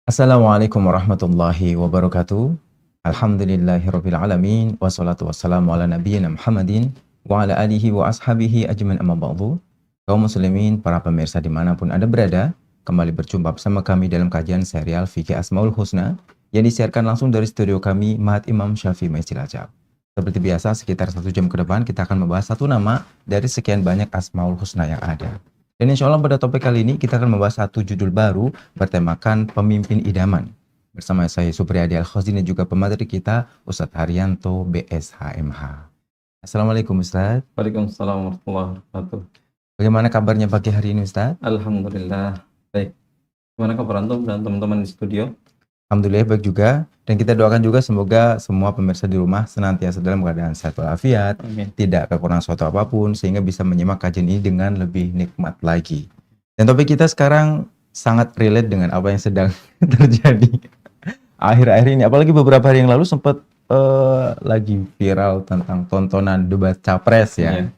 Assalamualaikum warahmatullahi wabarakatuh. Alhamdulillahirabbil alamin wassalatu wassalamu ala nabiyyina Muhammadin wa ala alihi wa ashabihi ajmain amma ba'du. Kaum muslimin, para pemirsa dimanapun Anda berada, kembali berjumpa bersama kami dalam kajian serial Fikih Asmaul Husna yang disiarkan langsung dari studio kami Mahat Imam Syafi'i Masjid Cilacap. Seperti biasa, sekitar 1 jam ke depan kita akan membahas satu nama dari sekian banyak Asmaul Husna yang ada. Dan insya Allah pada topik kali ini kita akan membahas satu judul baru bertemakan pemimpin idaman. Bersama saya Supriyadi Al-Khazin dan juga pemateri kita Ustadz Haryanto BSHMH. Assalamualaikum Ustadz. Waalaikumsalam warahmatullahi wabarakatuh. Bagaimana kabarnya pagi hari ini Ustadz? Alhamdulillah baik. Gimana kabar antum dan teman-teman di studio? Alhamdulillah baik juga. Dan kita doakan juga semoga semua pemirsa di rumah senantiasa dalam keadaan sehat walafiat, Amin. tidak kekurangan suatu apapun, sehingga bisa menyimak kajian ini dengan lebih nikmat lagi. Dan topik kita sekarang sangat relate dengan apa yang sedang terjadi akhir-akhir ini. Apalagi beberapa hari yang lalu sempat lagi viral tentang tontonan debat capres ya.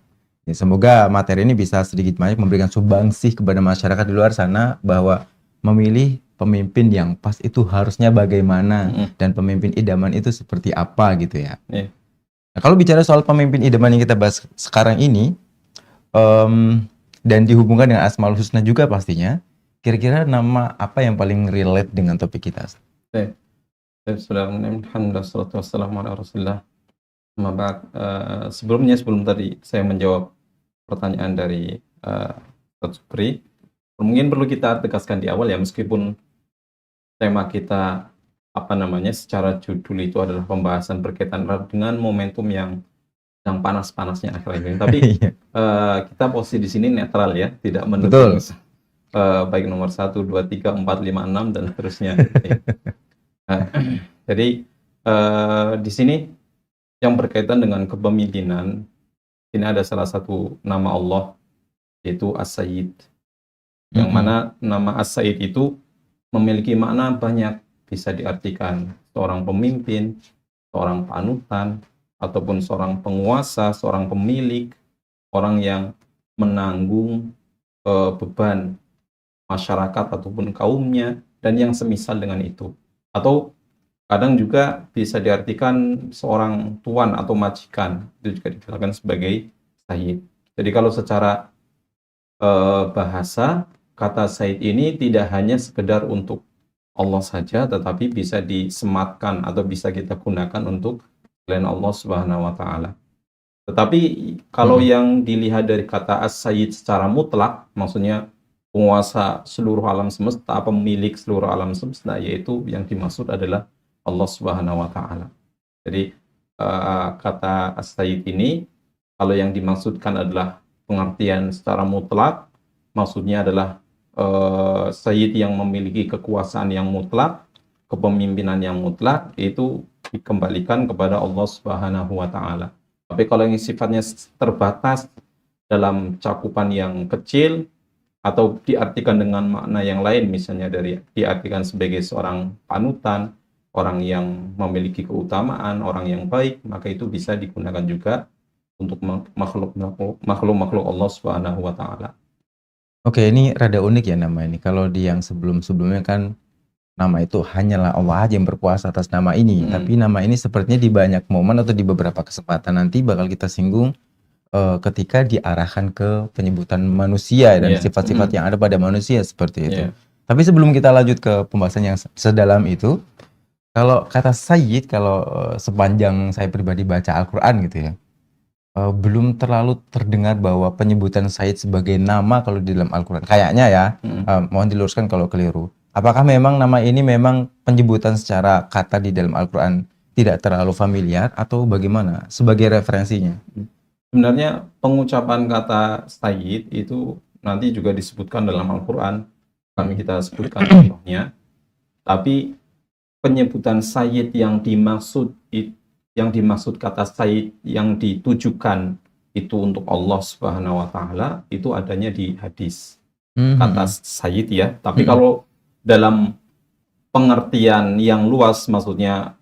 Ya, semoga materi ini bisa sedikit banyak memberikan sumbangsih kepada masyarakat di luar sana bahwa memilih pemimpin yang pas itu harusnya bagaimana dan pemimpin idaman itu seperti apa gitu ya. Nah, kalau bicara soal pemimpin idaman yang kita bahas sekarang ini dan dihubungkan dengan Asmaul Husna juga pastinya, kira-kira nama apa yang paling relate dengan topik kita? Alhamdulillah, salatu wassalamu ala rasulillah. Sebelum tadi saya menjawab pertanyaan dari Ustaz Supri, mungkin perlu kita tegaskan di awal ya, meskipun tema kita secara judul itu adalah pembahasan berkaitan dengan momentum yang sedang panas-panasnya akhir-akhir ini. Tapi kita posisi di sini netral ya, tidak mendukung baik nomor 1, 2, 3, 4, 5, 6 dan seterusnya. Jadi di sini yang berkaitan dengan kepemimpinan, ini ada salah satu nama Allah yaitu As-Sayyid. Yang mana nama As-Sayyid itu memiliki makna banyak, bisa diartikan seorang pemimpin, seorang panutan, ataupun seorang penguasa, seorang pemilik, orang yang menanggung beban masyarakat ataupun kaumnya, dan yang semisal dengan itu. Atau kadang juga bisa diartikan seorang tuan atau majikan, itu juga dikatakan sebagai Sayyid. Jadi kalau secara bahasa, kata Sayyid ini tidak hanya sekedar untuk Allah saja, tetapi bisa disematkan atau bisa kita gunakan untuk selain Allah Subhanahu wa Ta'ala. Tetapi kalau yang dilihat dari kata As-Sayyid secara mutlak, maksudnya penguasa seluruh alam semesta, pemilik seluruh alam semesta, yaitu yang dimaksud adalah Allah Subhanahu wa Ta'ala. Jadi kata As-Sayyid ini, kalau yang dimaksudkan adalah pengertian secara mutlak, maksudnya adalah Sayyid yang memiliki kekuasaan yang mutlak, kepemimpinan yang mutlak, itu dikembalikan kepada Allah Subhanahu wa Ta'ala. Tapi kalau yang sifatnya terbatas dalam cakupan yang kecil atau diartikan dengan makna yang lain, misalnya diartikan sebagai seorang panutan, orang yang memiliki keutamaan, orang yang baik, maka itu bisa digunakan juga untuk makhluk-makhluk Allah Subhanahu wa Ta'ala. Oke, ini rada unik ya nama ini. Kalau di yang sebelum-sebelumnya kan nama itu hanyalah Allah aja yang berkuasa atas nama ini. Tapi nama ini sepertinya di banyak momen atau di beberapa kesempatan nanti bakal kita singgung ketika diarahkan ke penyebutan manusia dan sifat-sifat yang ada pada manusia seperti itu. Tapi sebelum kita lanjut ke pembahasan yang sedalam itu, kalau kata Sayyid, kalau sepanjang saya pribadi baca Al-Quran gitu ya, belum terlalu terdengar bahwa penyebutan Sayyid sebagai nama kalau di dalam Al-Quran. Kayaknya ya, mohon diluruskan kalau keliru. Apakah memang nama ini memang penyebutan secara kata di dalam Al-Quran tidak terlalu familiar atau bagaimana sebagai referensinya? Sebenarnya pengucapan kata Sayyid itu nanti juga disebutkan dalam Al-Quran. Kami kita sebutkan contohnya. Tapi penyebutan Sayyid yang dimaksud kata Sayyid yang ditujukan itu untuk Allah Subhanahu wa Ta'ala, itu adanya di hadis. Kata Sayyid ya. Tapi kalau dalam pengertian yang luas, maksudnya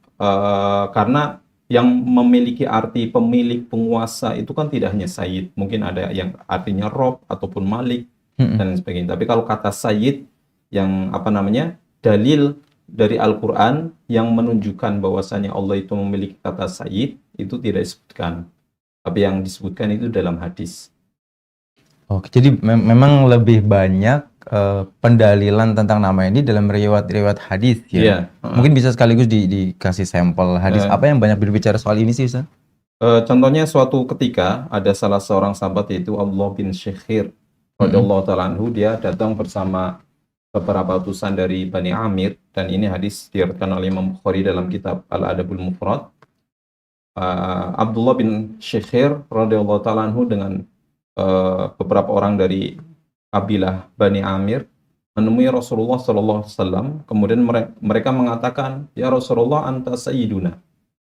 karena yang memiliki arti pemilik, penguasa itu kan tidak hanya Sayyid, mungkin ada yang artinya Rob ataupun Malik dan sebagainya. Tapi kalau kata Sayyid yang dalil dari Al-Quran yang menunjukkan bahwasanya Allah itu memiliki kata Sayyid itu tidak disebutkan. Tapi yang disebutkan itu dalam hadis. Oke, jadi memang lebih banyak pendalilan tentang nama ini dalam riwayat-riwayat hadis ya. Iya. Mungkin bisa sekaligus dikasih sampel hadis Eh. apa yang banyak berbicara soal ini sih, Ustaz? Contohnya suatu ketika ada salah seorang sahabat yaitu Abdullah bin Syekhir radhiyallahu ta'ala anhu, dia datang bersama beberapa utusan dari Bani Amir, dan ini hadis diriwayatkan oleh Imam Bukhari dalam kitab Al-Adabul Mufrad. Abdullah bin Syekhir radhiyallahu ta'ala anhu dengan beberapa orang dari kabilah Bani Amir menemui Rasulullah sallallahu alaihi wasallam. Kemudian mereka mengatakan, "Ya Rasulullah, anta sayyiduna."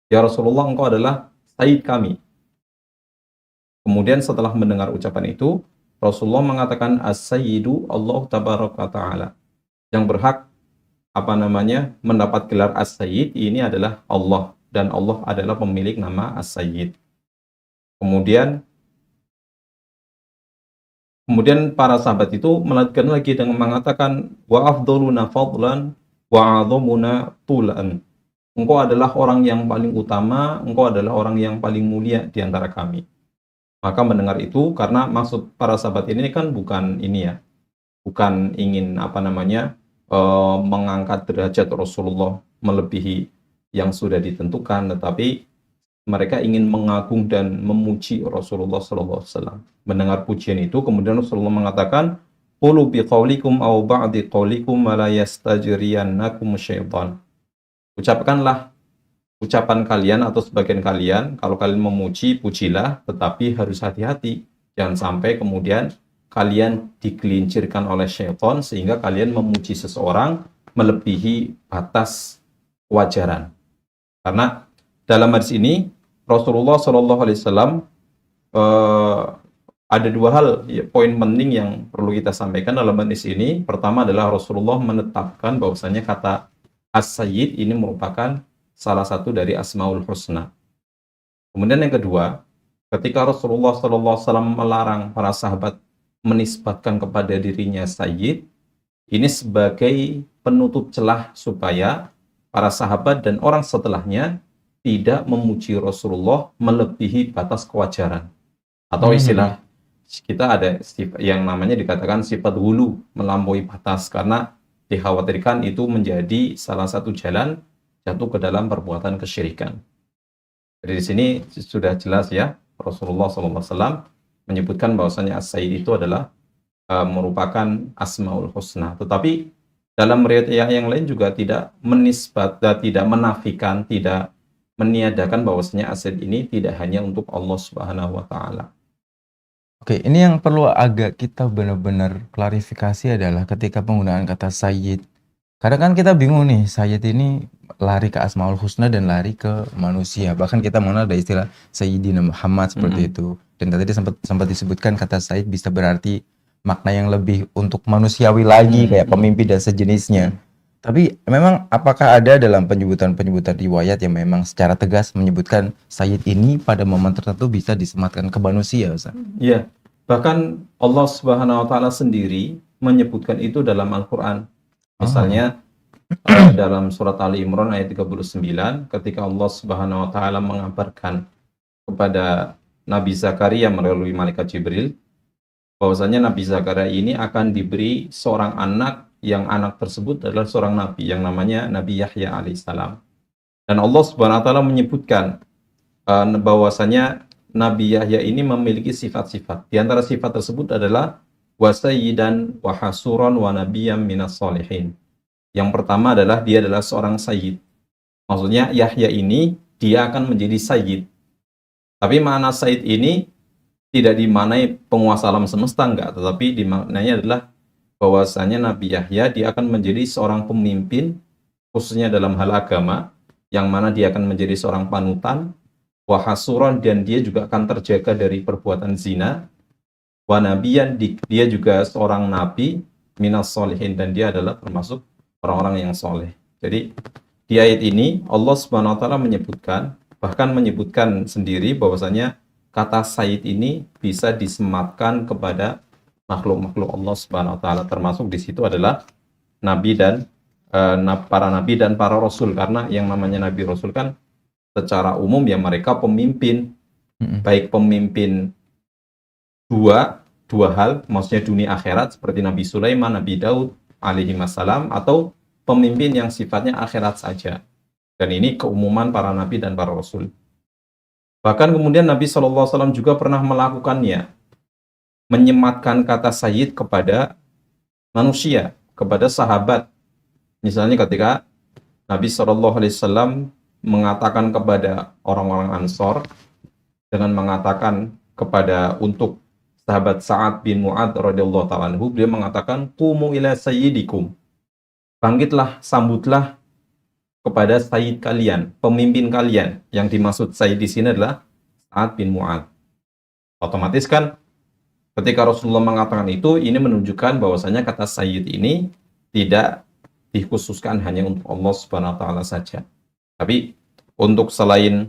Ya Rasulullah, engkau adalah sayyid kami. Kemudian setelah mendengar ucapan itu, Rasulullah mengatakan, "As-sayyidu Allah tabaraka ta'ala." Yang berhak mendapat gelar As-Sayyid ini adalah Allah, dan Allah adalah pemilik nama As-Sayyid. Kemudian para sahabat itu melanjutkan lagi dengan mengatakan, wa afdhaluna fadlan wa a'dhamuna tulan. Engkau adalah orang yang paling utama, engkau adalah orang yang paling mulia di antara kami. Maka mendengar itu, karena maksud para sahabat ini kan bukan ingin mengangkat derajat Rasulullah melebihi yang sudah ditentukan, tetapi mereka ingin mengagung dan memuji Rasulullah SAW. Mendengar pujian itu, kemudian Rasulullah mengatakan, "Qulu biqaulikum aw ba'di qaulikum ma la yastajriyannakum syaitan." Ucapkanlah ucapan kalian atau sebagian kalian, kalau kalian memuji, pujilah, tetapi harus hati-hati. Jangan sampai kemudian kalian digelincirkan oleh syaitan sehingga kalian memuji seseorang melebihi batas kewajaran. Karena dalam hadis ini Rasulullah SAW ada dua hal, poin penting yang perlu kita sampaikan dalam hadis ini. Pertama adalah Rasulullah menetapkan bahwasanya kata As-Sayyid ini merupakan salah satu dari Asmaul Husna. Kemudian yang kedua, ketika Rasulullah SAW melarang para sahabat menisbatkan kepada dirinya Sayyid, ini sebagai penutup celah supaya para sahabat dan orang setelahnya tidak memuji Rasulullah melebihi batas kewajaran. Atau istilah kita ada yang namanya dikatakan sifat hulu, melampaui batas, karena dikhawatirkan itu menjadi salah satu jalan jatuh ke dalam perbuatan kesyirikan. Jadi di sini sudah jelas ya, Rasulullah SAW menyebutkan bahwasanya As-Sayyid itu adalah merupakan Asmaul Husna. Tetapi dalam riwayat yang lain juga tidak menafikan, tidak meniadakan bahwasanya As-Sayyid ini tidak hanya untuk Allah Subhanahu wa taala. Oke, ini yang perlu agak kita benar-benar klarifikasi adalah ketika penggunaan kata Sayyid. Kadang kan kita bingung nih, Sayyid ini lari ke Asmaul Husna dan lari ke manusia. Bahkan kita mengenal ada istilah Sayyidina Muhammad seperti itu. Dan tadi sempat disebutkan kata Sayyid bisa berarti makna yang lebih untuk manusiawi lagi, kayak pemimpin dan sejenisnya. Tapi memang apakah ada dalam penyebutan-penyebutan riwayat yang memang secara tegas menyebutkan Sayyid ini pada momen tertentu bisa disematkan ke manusia, Ustaz? Iya, bahkan Allah Subhanahu wa taala sendiri menyebutkan itu dalam Al-Qur'an. Misalnya dalam surat Ali Imran ayat 39, ketika Allah Subhanahu wa taala mengabarkan kepada Nabi Zakaria melalui malaikat Jibril bahwasanya Nabi Zakaria ini akan diberi seorang anak, yang anak tersebut adalah seorang nabi yang namanya Nabi Yahya alaihissalam. Dan Allah Subhanahu wa taala menyebutkan bahwasanya Nabi Yahya ini memiliki sifat-sifat. Di antara sifat tersebut adalah wa sayyidan wa hasuran wa nabiyyam minas solihin. Yang pertama adalah dia adalah seorang sayyid. Maksudnya Yahya ini dia akan menjadi sayyid. Tapi makna sayyid ini tidak dimaknai penguasa alam semesta, enggak, tetapi dimaknanya adalah bahwasanya Nabi Yahya dia akan menjadi seorang pemimpin khususnya dalam hal agama, yang mana dia akan menjadi seorang panutan, wa hasuran, dan dia juga akan terjaga dari perbuatan zina, wa nabiyan, dia juga seorang nabi, minas solihin, dan dia adalah termasuk orang-orang yang soleh. Jadi di ayat ini Allah Subhanahu wa taala bahkan menyebutkan sendiri bahwasanya kata Sayyid ini bisa disematkan kepada makhluk-makhluk Allah Subhanahu wa taala, termasuk di situ adalah nabi dan para nabi dan para rasul, karena yang namanya nabi rasul kan secara umum ya mereka pemimpin, baik pemimpin dua hal, maksudnya dunia akhirat seperti Nabi Sulaiman, Nabi Daud alaihi wassalam, atau pemimpin yang sifatnya akhirat saja. Dan ini keumuman para nabi dan para rasul. Bahkan kemudian Nabi SAW juga pernah melakukannya, menyematkan kata sayyid kepada manusia, kepada sahabat. Misalnya ketika Nabi SAW mengatakan kepada orang-orang Ansor dengan mengatakan kepada untuk sahabat Sa'ad bin Mu'adz radhiyallahu ta'ala anhu, beliau mengatakan qumu ila sayyidikum, bangkitlah, sambutlah kepada sayyid kalian, pemimpin kalian. Yang dimaksud sayyid di sini adalah Sa'ad bin Mu'adz. Otomatis kan ketika Rasulullah mengatakan itu, ini menunjukkan bahwasanya kata sayyid ini tidak dikhususkan hanya untuk Allah Subhanahu wa taala saja. Tapi untuk selain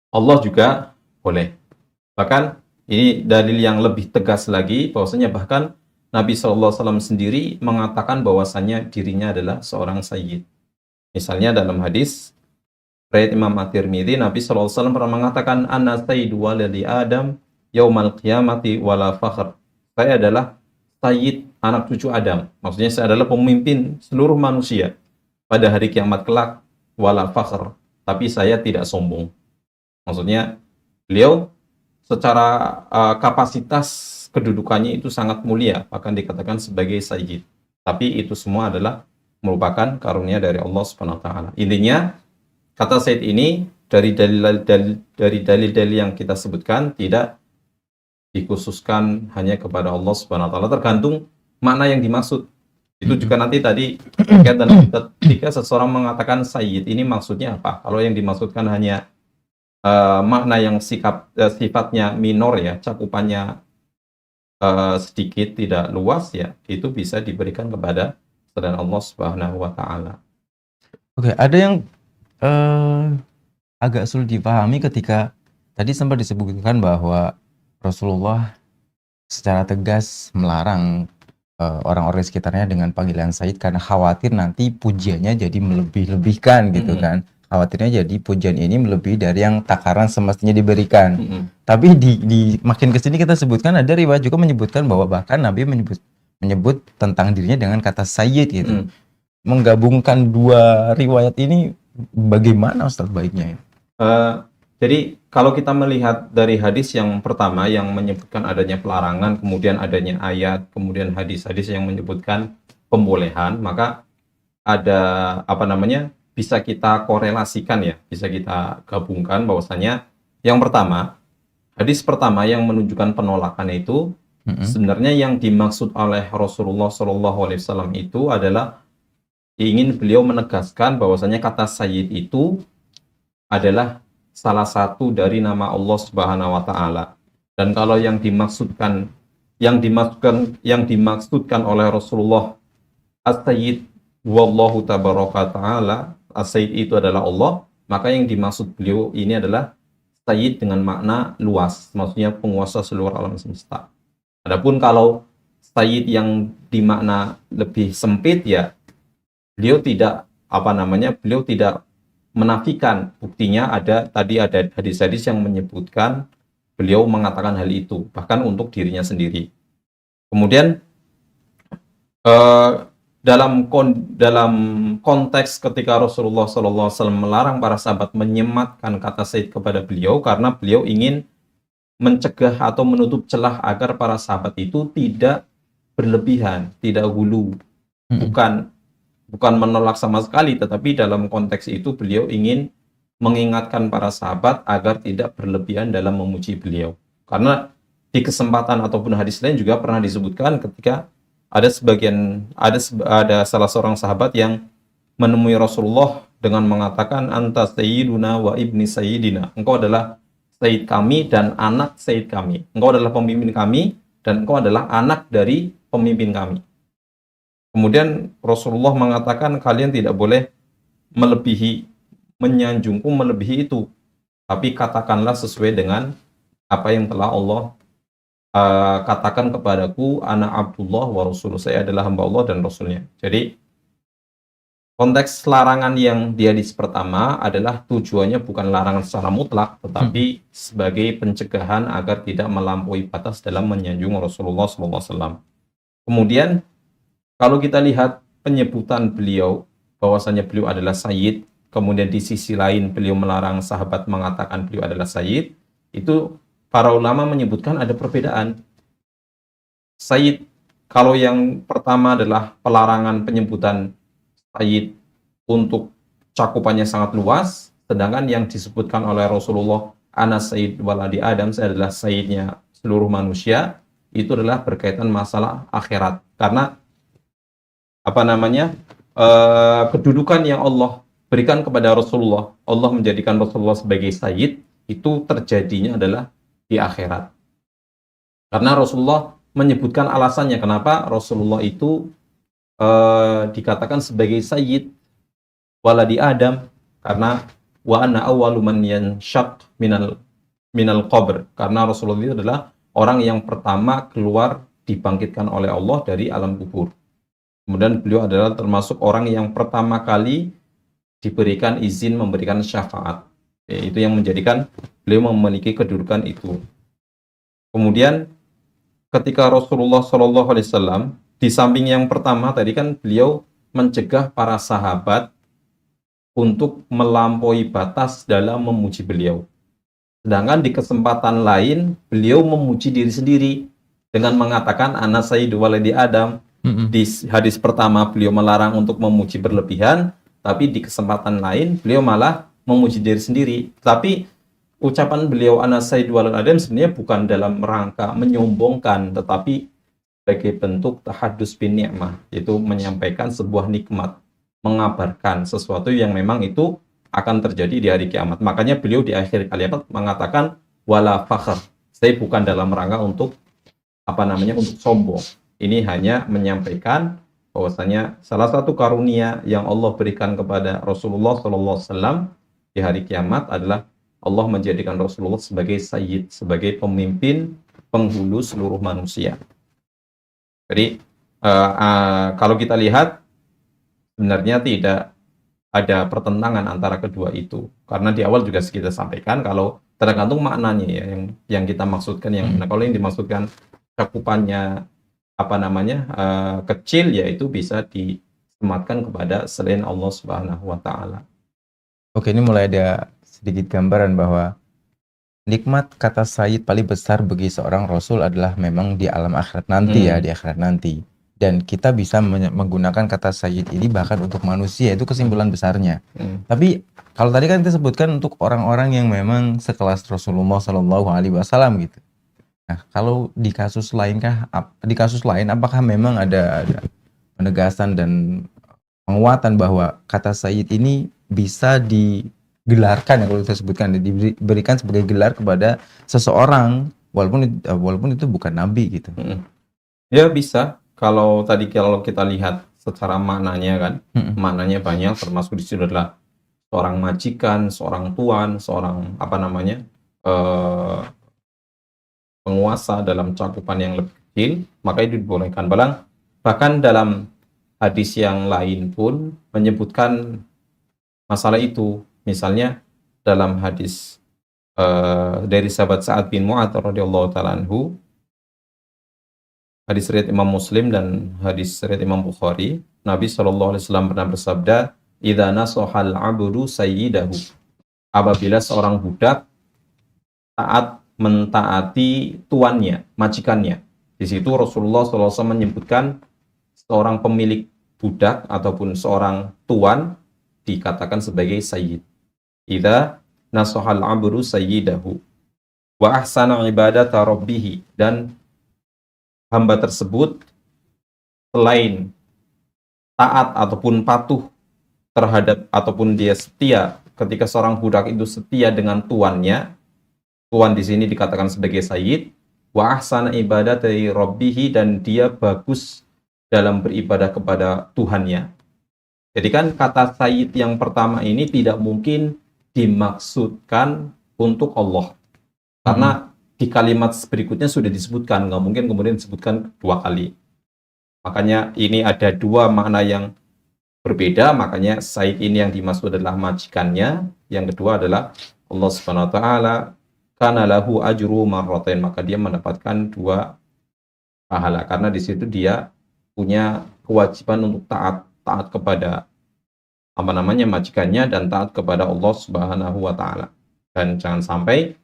Allah juga boleh. Bahkan ini dalil yang lebih tegas lagi, bahwasanya bahkan Nabi SAW sendiri mengatakan bahwasanya dirinya adalah seorang sayyid. Misalnya dalam hadis riwayat Imam At-Tirmidzi, Nabi SAW pernah mengatakan, "Ana sayyidu waladi Adam yaumal qiyamati wala fakhr." Saya adalah sayyid anak cucu Adam. Maksudnya saya adalah pemimpin seluruh manusia pada hari kiamat kelak, wala fakhr. Tapi saya tidak sombong. Maksudnya beliau secara kapasitas kedudukannya itu sangat mulia, bahkan dikatakan sebagai sayyid. Tapi itu semua adalah merupakan karunia dari Allah Subhanahu wa taala. Intinya kata sayyid ini dari dalil-dalil yang kita sebutkan tidak dikhususkan hanya kepada Allah Subhanahu wa taala, tergantung makna yang dimaksud. Itu juga nanti tadi berkaitan ketika seseorang mengatakan sayyid ini maksudnya apa? Kalau yang dimaksudkan hanya makna yang sifatnya minor ya, cakupannya sedikit, tidak luas ya, itu bisa diberikan kepada selain Allah Subhanahu wa taala. Oke, ada yang agak sulit dipahami ketika tadi sempat disebutkan bahwa Rasulullah secara tegas melarang orang-orang sekitarnya dengan panggilan Sayyid karena khawatir nanti pujiannya jadi melebih-lebihkan gitu kan. Khawatirnya jadi pujian ini melebihi dari yang takaran semestinya diberikan. Tapi di makin kesini kita sebutkan ada riwayat juga menyebutkan bahwa bahkan Nabi menyebut tentang dirinya dengan kata Sayyid gitu. Menggabungkan dua riwayat ini bagaimana Ustaz baiknya? Jadi kalau kita melihat dari hadis yang pertama yang menyebutkan adanya pelarangan, kemudian adanya ayat, kemudian hadis-hadis yang menyebutkan pembolehan, maka ada bisa kita korelasikan ya, bisa kita gabungkan bahwasanya yang pertama, hadis pertama yang menunjukkan penolakan itu sebenarnya yang dimaksud oleh Rasulullah SAW itu adalah ingin beliau menegaskan bahwasanya kata sayyid itu adalah salah satu dari nama Allah Subhanahu wa taala. Dan kalau yang dimaksudkan oleh Rasulullah as-sayyid wallahu tabaraka taala, as-sayyid itu adalah Allah, maka yang dimaksud beliau ini adalah sayyid dengan makna luas, maksudnya penguasa seluruh alam semesta. Adapun kalau sayyid yang dimakna lebih sempit ya, beliau tidak menafikan. Buktinya ada hadis-hadis yang menyebutkan beliau mengatakan hal itu, bahkan untuk dirinya sendiri. Kemudian dalam konteks ketika Rasulullah SAW melarang para sahabat menyematkan kata sayyid kepada beliau, karena beliau ingin mencegah atau menutup celah agar para sahabat itu tidak berlebihan, tidak hulu, bukan menolak sama sekali, tetapi dalam konteks itu beliau ingin mengingatkan para sahabat agar tidak berlebihan dalam memuji beliau. Karena di kesempatan ataupun hadis lain juga pernah disebutkan ketika ada salah seorang sahabat yang menemui Rasulullah dengan mengatakan, anta sayyiduna wa ibni sayyidina, engkau adalah sayyid kami dan anak sayyid kami, engkau adalah pemimpin kami dan engkau adalah anak dari pemimpin kami. Kemudian Rasulullah mengatakan, kalian tidak boleh menyanjungku melebihi itu, tapi katakanlah sesuai dengan apa yang telah Allah katakan kepadaku, ana Abdullah wa Rasul, saya adalah hamba Allah dan Rasulnya. Jadi Konteks larangan yang di hadis pertama adalah tujuannya bukan larangan secara mutlak, tetapi sebagai pencegahan agar tidak melampaui batas dalam menyanjung Rasulullah SAW. Kemudian, kalau kita lihat penyebutan beliau, bahwasanya beliau adalah Sayyid, kemudian di sisi lain beliau melarang sahabat mengatakan beliau adalah Sayyid, itu para ulama menyebutkan ada perbedaan. Sayyid, kalau yang pertama adalah pelarangan penyebutan Sayyid untuk cakupannya sangat luas, sedangkan yang disebutkan oleh Rasulullah, Ana Sayyid waladi Adam, saya adalah Sayyidnya seluruh manusia, itu adalah berkaitan masalah akhirat. Karena kedudukan yang Allah berikan kepada Rasulullah, Allah menjadikan Rasulullah sebagai Sayyid, itu terjadinya adalah di akhirat. Karena Rasulullah menyebutkan alasannya kenapa Rasulullah itu dikatakan sebagai Sayyid waladi Adam, karena wa anna awwalu man yanshaq minal qabr, karena Rasulullah itu adalah orang yang pertama keluar dibangkitkan oleh Allah dari alam kubur. Kemudian beliau adalah termasuk orang yang pertama kali diberikan izin memberikan syafaat. Itu yang menjadikan beliau memiliki kedudukan itu. Kemudian ketika Rasulullah SAW, di samping yang pertama tadi kan beliau mencegah para sahabat untuk melampaui batas dalam memuji beliau. Sedangkan di kesempatan lain beliau memuji diri sendiri dengan mengatakan ana sayyidu waladi Adam. Di hadis pertama beliau melarang untuk memuji berlebihan, tapi di kesempatan lain beliau malah memuji diri sendiri. Tapi ucapan beliau ana sayyidu waladi Adam sebenarnya bukan dalam rangka menyombongkan, tetapi sebagai bentuk tahadus bin ni'mah, yaitu menyampaikan sebuah nikmat, mengabarkan sesuatu yang memang itu akan terjadi di hari kiamat. Makanya beliau di akhir kalimat mengatakan wala fakhr. Saya bukan dalam rangka untuk untuk sombong. Ini hanya menyampaikan bahwasanya salah satu karunia yang Allah berikan kepada Rasulullah SAW di hari kiamat adalah Allah menjadikan Rasulullah sebagai sayyid, sebagai pemimpin penghulu seluruh manusia. Jadi kalau kita lihat sebenarnya tidak ada pertentangan antara kedua itu, karena di awal juga kita sampaikan kalau tergantung maknanya ya yang kita maksudkan yang mana. Kalau yang dimaksudkan cakupannya kecil, yaitu bisa disematkan kepada selain Allah Subhanahu wa taala. Oke, ini mulai ada sedikit gambaran bahwa nikmat kata Sayyid paling besar bagi seorang Rasul adalah memang di alam akhirat nanti ya, di akhirat nanti. Dan kita bisa menggunakan kata Sayyid ini bahkan untuk manusia, itu kesimpulan besarnya. Tapi kalau tadi kan kita sebutkan untuk orang-orang yang memang sekelas Rasulullah SAW gitu. Nah, kalau di kasus lain apakah memang ada penegasan dan penguatan bahwa kata Sayyid ini bisa digelarkan, kalau kita sebutkan, diberikan sebagai gelar kepada seseorang walaupun itu bukan nabi gitu. Ya bisa. Kalau kita lihat secara maknanya kan, maknanya banyak, termasuk di situ adalah seorang majikan, seorang tuan, seorang penguasa dalam cakupan yang lebih kecil, maka itu dibolehkan. Bahkan dalam hadis yang lain pun menyebutkan masalah itu. Misalnya dalam hadis dari sahabat Sa'ad bin Mu'adz radhiyallahu ta'ala anhu, hadis riwayat Imam Muslim dan hadis riwayat Imam Bukhari, Nabi SAW pernah bersabda, "Idza nasahal 'abdu sayyidahu." Apabila seorang budak taat mentaati tuannya, majikannya. Di situ Rasulullah SAW menyebutkan seorang pemilik budak ataupun seorang tuan dikatakan sebagai sayyid. Idza nasahal 'abdu sayyidahu wa ahsana ibadata rabbih, dan hamba tersebut selain taat ataupun patuh terhadap ataupun dia setia, ketika seorang budak itu setia dengan tuannya, tuan di sini dikatakan sebagai sayyid, wa ahsana ibadati rabbih, dan dia bagus dalam beribadah kepada Tuhannya. Jadi kan kata sayyid yang pertama ini tidak mungkin dimaksudkan untuk Allah. Karena di kalimat berikutnya sudah disebutkan, nggak mungkin kemudian disebutkan dua kali. Makanya ini ada dua makna yang berbeda, makanya Said ini yang dimaksud adalah majikannya. Yang kedua adalah Allah Subhanahu wa taala, kana lahu ajru marratain, maka dia mendapatkan 2 pahala karena di situ dia punya kewajiban untuk taat kepada majikannya dan taat kepada Allah Subhanahu wa taala. Dan jangan sampai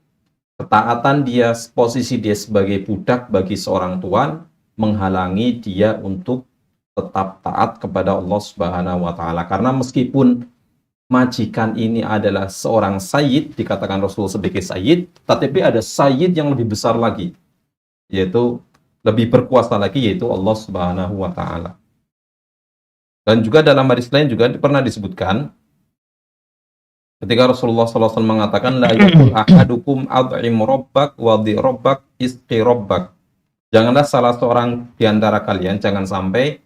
ketaatan dia, posisi dia sebagai budak bagi seorang tuan menghalangi dia untuk tetap taat kepada Allah Subhanahu wa taala. Karena meskipun majikan ini adalah seorang sayyid, dikatakan Rasul sebagai sayyid, tetapi ada sayyid yang lebih besar lagi, yaitu lebih berkuasa lagi, yaitu Allah Subhanahu wa taala. Dan juga dalam hadis lain juga pernah disebutkan ketika Rasulullah SAW mengatakan, la yakul ahadukum ad'im rabbak wa di rabbak isqi rabbak. Janganlah salah seorang di antara kalian, jangan sampai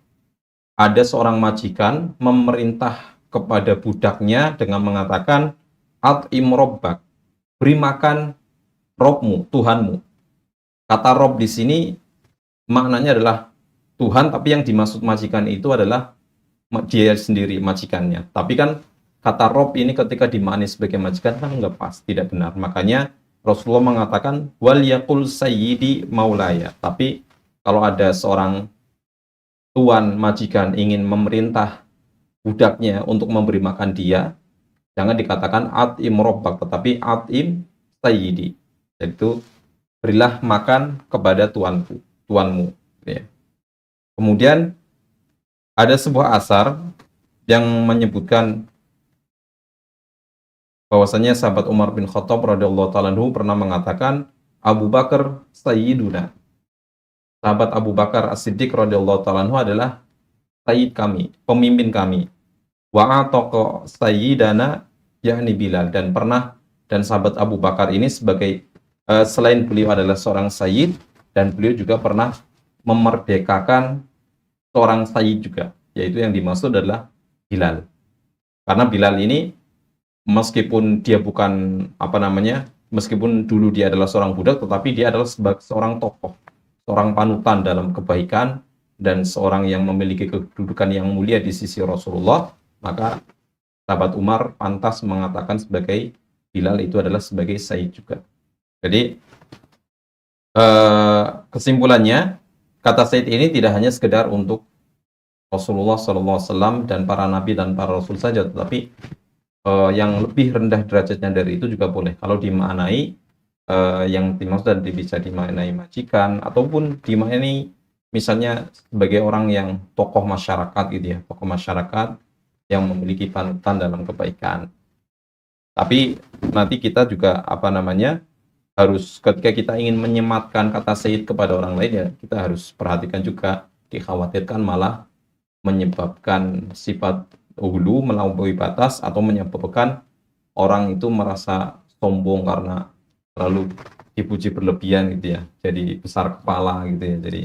ada seorang majikan memerintah kepada budaknya dengan mengatakan, ad'im rabbak, beri makan Robmu, Tuhanmu. Kata Rob di sini maknanya adalah Tuhan, tapi yang dimaksud majikan itu adalah dia sendiri, majikannya. Tapi kan kata Rob ini ketika dimaknai sebagai majikan kan nggak pas, tidak benar. Makanya Rasulullah mengatakan wal yaqul sayyidi maulaya. Tapi kalau ada seorang tuan majikan ingin memerintah budaknya untuk memberi makan dia, jangan dikatakan at'im rabbak, tetapi at'im sayyidi. Yaitu berilah makan kepada tuanmu. Ya. Kemudian ada sebuah asar yang menyebutkan bahwasanya sahabat Umar bin Khattab radhiyallahu ta'ala anhu pernah mengatakan, Abu Bakar sayyiduna. Sahabat Abu Bakar As-Siddiq radhiyallahu ta'ala anhu adalah sayyid kami, pemimpin kami. Wa ataqa sayyidana yakni Bilal, dan sahabat Abu Bakar ini sebagai selain beliau adalah seorang sayyid, dan beliau juga pernah memerdekakan seorang sayyid juga, yaitu yang dimaksud adalah Bilal. Karena Bilal ini meskipun dia bukan meskipun dulu dia adalah seorang budak, tetapi dia adalah seorang tokoh, seorang panutan dalam kebaikan, dan seorang yang memiliki kedudukan yang mulia di sisi Rasulullah. Maka sahabat Umar pantas mengatakan sebagai Bilal itu adalah sebagai sayyid juga. Jadi kesimpulannya, kata sayyid ini tidak hanya sekedar untuk Rasulullah SAW dan para nabi dan para rasul saja, tetapi yang lebih rendah derajatnya dari itu juga boleh. Kalau dimaknai yang dimaksud bisa dimaknai majikan, ataupun dimaknai misalnya sebagai orang yang tokoh masyarakat gitu ya, tokoh masyarakat yang memiliki panutan dalam kebaikan. Tapi nanti kita juga harus ketika kita ingin menyematkan kata sayyid kepada orang lain, ya kita harus perhatikan juga, dikhawatirkan malah menyebabkan sifat hulu melampaui batas, atau menyebabkan orang itu merasa sombong karena terlalu dipuji berlebihan gitu ya, jadi besar kepala gitu ya, jadi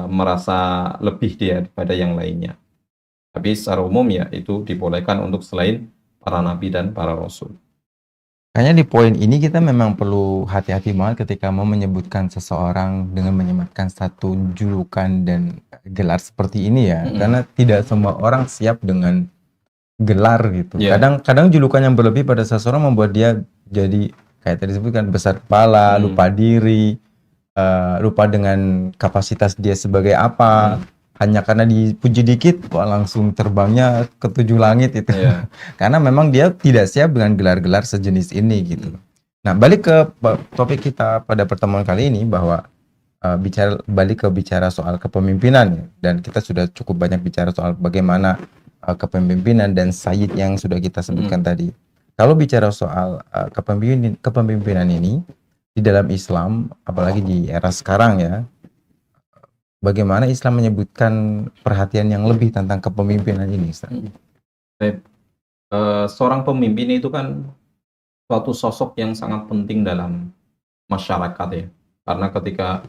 merasa lebih dia daripada yang lainnya. Tapi secara umum ya itu dibolehkan untuk selain para nabi dan para rasul. Kayaknya di poin ini kita memang perlu hati-hati banget ketika mau menyebutkan seseorang dengan menyematkan satu julukan dan gelar seperti ini ya. Karena tidak semua orang siap dengan gelar gitu. Yeah. Kadang julukan yang berlebih pada seseorang membuat dia jadi kayak tadi disebutkan besar kepala, lupa diri, lupa dengan kapasitas dia sebagai apa. Hanya karena dipuji dikit, wah langsung terbangnya ke 7 langit itu. Yeah. Karena memang dia tidak siap dengan gelar-gelar sejenis ini gitu. Nah, balik ke topik kita pada pertemuan kali ini, bahwa balik ke bicara soal kepemimpinan ya. Dan kita sudah cukup banyak bicara soal bagaimana kepemimpinan dan sayyid yang sudah kita sebutkan tadi. Kalau bicara soal kepemimpinan ini di dalam Islam, apalagi di era sekarang ya, bagaimana Islam menyebutkan perhatian yang lebih tentang kepemimpinan ini, Ustaz? Seorang pemimpin itu kan suatu sosok yang sangat penting dalam masyarakat ya. Karena ketika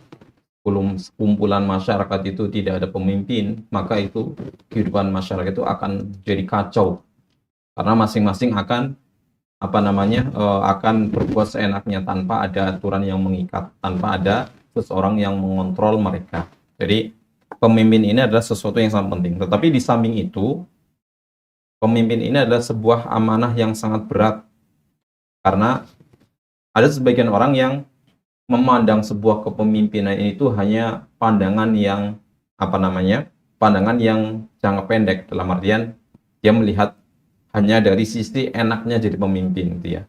kumpulan masyarakat itu tidak ada pemimpin, maka itu kehidupan masyarakat itu akan jadi kacau. Karena masing-masing akan akan berbuat seenaknya tanpa ada aturan yang mengikat, tanpa ada seseorang yang mengontrol mereka. Jadi pemimpin ini adalah sesuatu yang sangat penting. Tetapi di samping itu, pemimpin ini adalah sebuah amanah yang sangat berat. Karena ada sebagian orang yang memandang sebuah kepemimpinan itu hanya pandangan yang pandangan yang jangka pendek, dalam artian dia melihat hanya dari sisi enaknya jadi pemimpin gitu ya.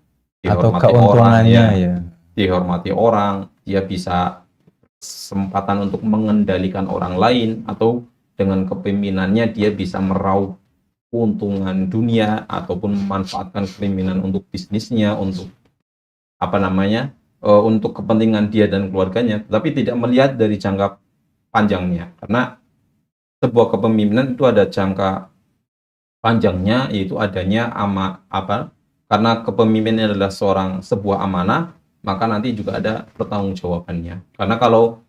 Atau Dihormati keuntungannya ya. dihormati orang, dia bisa kesempatan untuk mengendalikan orang lain, atau dengan kepemimpinannya dia bisa meraup keuntungan dunia ataupun memanfaatkan kepemimpinan untuk bisnisnya, untuk untuk kepentingan dia dan keluarganya, tapi tidak melihat dari jangka panjangnya. Karena sebuah kepemimpinan itu ada jangka panjangnya, yaitu adanya karena kepemimpinan adalah sebuah amanah, maka nanti juga ada pertanggungjawabannya. Karena kalau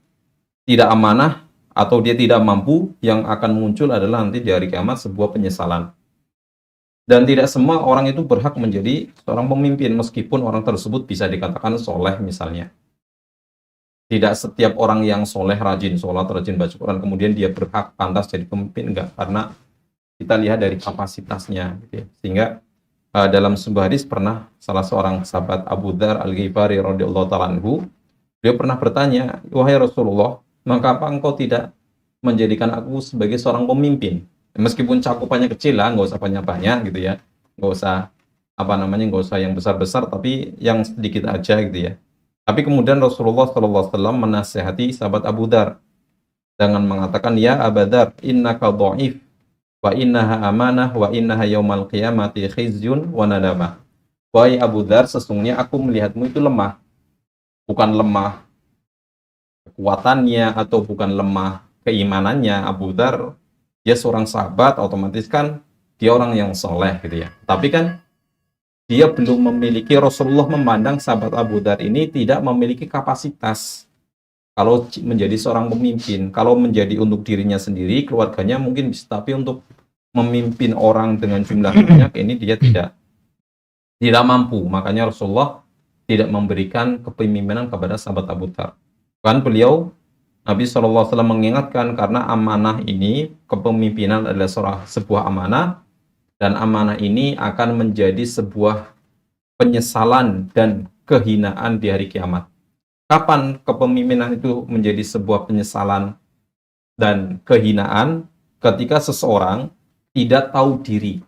tidak amanah atau dia tidak mampu, yang akan muncul adalah nanti di hari kiamat sebuah penyesalan. Dan tidak semua orang itu berhak menjadi seorang pemimpin, meskipun orang tersebut bisa dikatakan soleh misalnya. Tidak setiap orang yang soleh, rajin sholat, rajin baca Quran, kemudian dia berhak pantas jadi pemimpin, enggak. Karena kita lihat dari kapasitasnya gitu ya. Sehingga dalam sebuah hadis pernah salah seorang sahabat Abu Dzar Al-Ghifari radhiyallahu ta'ala anhu, dia pernah bertanya, "Wahai Rasulullah, mengapa engkau tidak menjadikan aku sebagai seorang pemimpin? Meskipun cakupannya kecil lah, nggak usah banyak-banyak gitu ya, nggak usah nggak usah yang besar-besar, tapi yang sedikit aja gitu ya." Tapi kemudian Rasulullah SAW menasihati sahabat Abu Dzar dengan mengatakan, "Ya Abu Dzar, innaka dha'if, wa innaha amanah, wa innaha yaumal qiyamati khizyun wa nadamah." Wahai Abu Dzar, sesungguhnya aku melihatmu itu lemah. Bukan lemah kekuatannya atau bukan lemah keimanannya. Abu Dzar, dia seorang sahabat, otomatis kan dia orang yang soleh gitu ya. Tapi kan dia belum memiliki, Rasulullah memandang sahabat Abu Dzar ini tidak memiliki kapasitas kalau menjadi seorang pemimpin. Kalau menjadi untuk dirinya sendiri, keluarganya mungkin bisa, tapi untuk memimpin orang dengan jumlah banyak ini dia tidak mampu. Makanya Rasulullah tidak memberikan kepemimpinan kepada sahabat Abu Dzar. Kan beliau, Nabi SAW mengingatkan, karena amanah ini, kepemimpinan adalah sebuah amanah, dan amanah ini akan menjadi sebuah penyesalan dan kehinaan di hari kiamat. Kapan kepemimpinan itu menjadi sebuah penyesalan dan kehinaan? Ketika seseorang tidak tahu diri.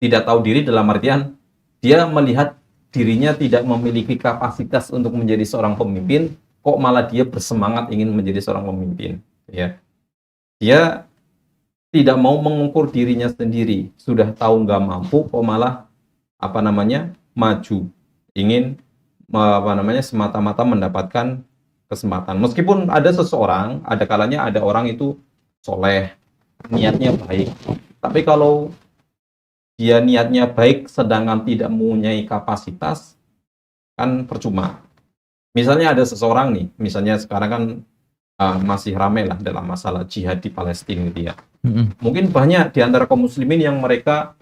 Tidak tahu diri dalam artian dia melihat dirinya tidak memiliki kapasitas untuk menjadi seorang pemimpin, kok malah dia bersemangat ingin menjadi seorang pemimpin, ya. Dia tidak mau mengukur dirinya sendiri, sudah tahu nggak mampu, kok malah maju, ingin semata-mata mendapatkan kesempatan. Meskipun ada seseorang, ada kalanya ada orang itu soleh, niatnya baik, tapi kalau dia niatnya baik sedangkan tidak mempunyai kapasitas, kan percuma. Misalnya ada seseorang nih, misalnya sekarang kan masih ramai lah dalam masalah jihad di Palestina gitu ya. Mungkin banyak di antara kaum muslimin yang mereka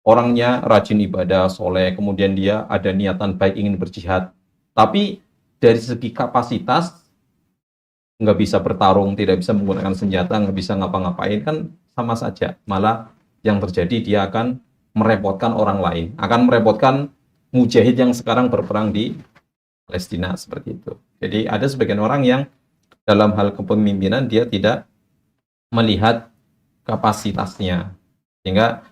orangnya rajin ibadah, soleh, kemudian dia ada niatan baik ingin berjihad, tapi dari segi kapasitas nggak bisa bertarung, tidak bisa menggunakan senjata, nggak bisa ngapa-ngapain, kan sama saja. Malah yang terjadi dia akan merepotkan orang lain, akan merepotkan mujahid yang sekarang berperang di Palestina, seperti itu. Jadi ada sebagian orang yang dalam hal kepemimpinan dia tidak melihat kapasitasnya, sehingga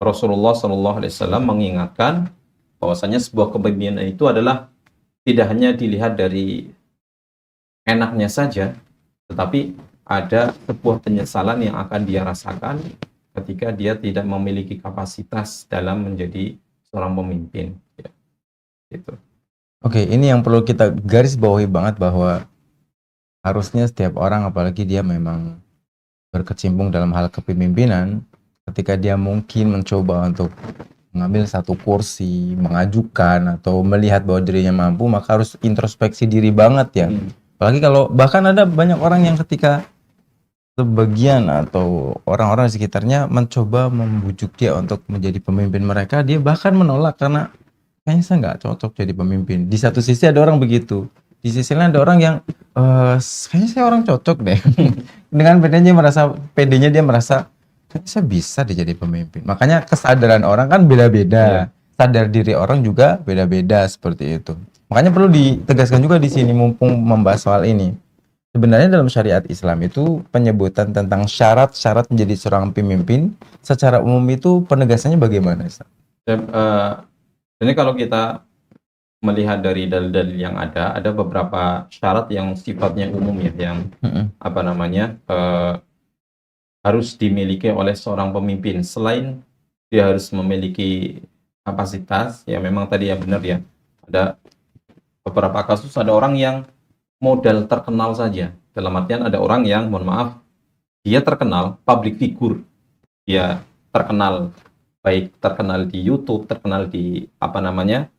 Rasulullah SAW mengingatkan bahwasanya sebuah kepemimpinan itu adalah tidak hanya dilihat dari enaknya saja, tetapi ada sebuah penyesalan yang akan dia rasakan ketika dia tidak memiliki kapasitas dalam menjadi seorang pemimpin. Ya. Gitu. Oke, ini yang perlu kita garis bawahi banget, bahwa harusnya setiap orang, apalagi dia memang berkecimpung dalam hal kepemimpinan, ketika dia mungkin mencoba untuk mengambil satu kursi, mengajukan atau melihat bahwa dirinya mampu, maka harus introspeksi diri banget ya. Apalagi kalau bahkan ada banyak orang yang ketika sebagian atau orang-orang di sekitarnya mencoba membujuk dia untuk menjadi pemimpin mereka, dia bahkan menolak karena kayaknya saya nggak cocok jadi pemimpin. Di satu sisi ada orang begitu, Di sisi lain ada orang yang kayaknya saya orang cocok deh. Dengan pedenya dia merasa kayaknya saya bisa deh jadi pemimpin. Makanya kesadaran orang kan beda-beda. Iya. Sadar diri orang juga beda-beda seperti itu. Makanya perlu ditegaskan juga di sini mumpung membahas soal ini. Sebenarnya dalam syariat Islam itu penyebutan tentang syarat-syarat menjadi seorang pemimpin secara umum itu penegasannya bagaimana, Ustaz? Jadi kalau kita melihat dari dalil-dalil yang ada beberapa syarat yang sifatnya umum ya, yang apa namanya harus dimiliki oleh seorang pemimpin. Selain dia harus memiliki kapasitas, ya memang tadi ya benar ya. Ada beberapa kasus ada orang yang modal terkenal saja. Dalam artian ada orang yang, mohon maaf, dia terkenal, public figure. Dia terkenal, baik terkenal di YouTube, terkenal di apa namanya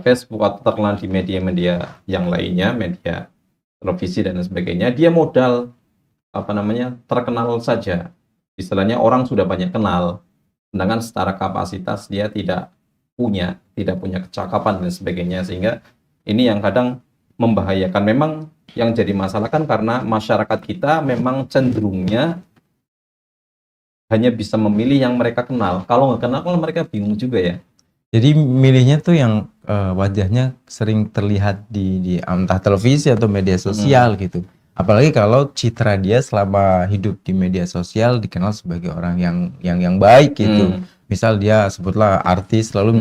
Facebook, atau terkenal di media-media yang lainnya, media televisi dan sebagainya. Dia modal apa namanya terkenal saja. Istilahnya orang sudah banyak kenal, sedangkan secara kapasitas dia tidak punya kecakapan dan sebagainya, sehingga ini yang kadang membahayakan. Memang yang jadi masalah kan karena masyarakat kita memang cenderungnya hanya bisa memilih yang mereka kenal. Kalau nggak kenal kan mereka bingung juga ya. Jadi milihnya tuh yang wajahnya sering terlihat di entah televisi atau media sosial gitu. Apalagi kalau citra dia selama hidup di media sosial dikenal sebagai orang yang baik gitu. Misal dia sebutlah artis lalu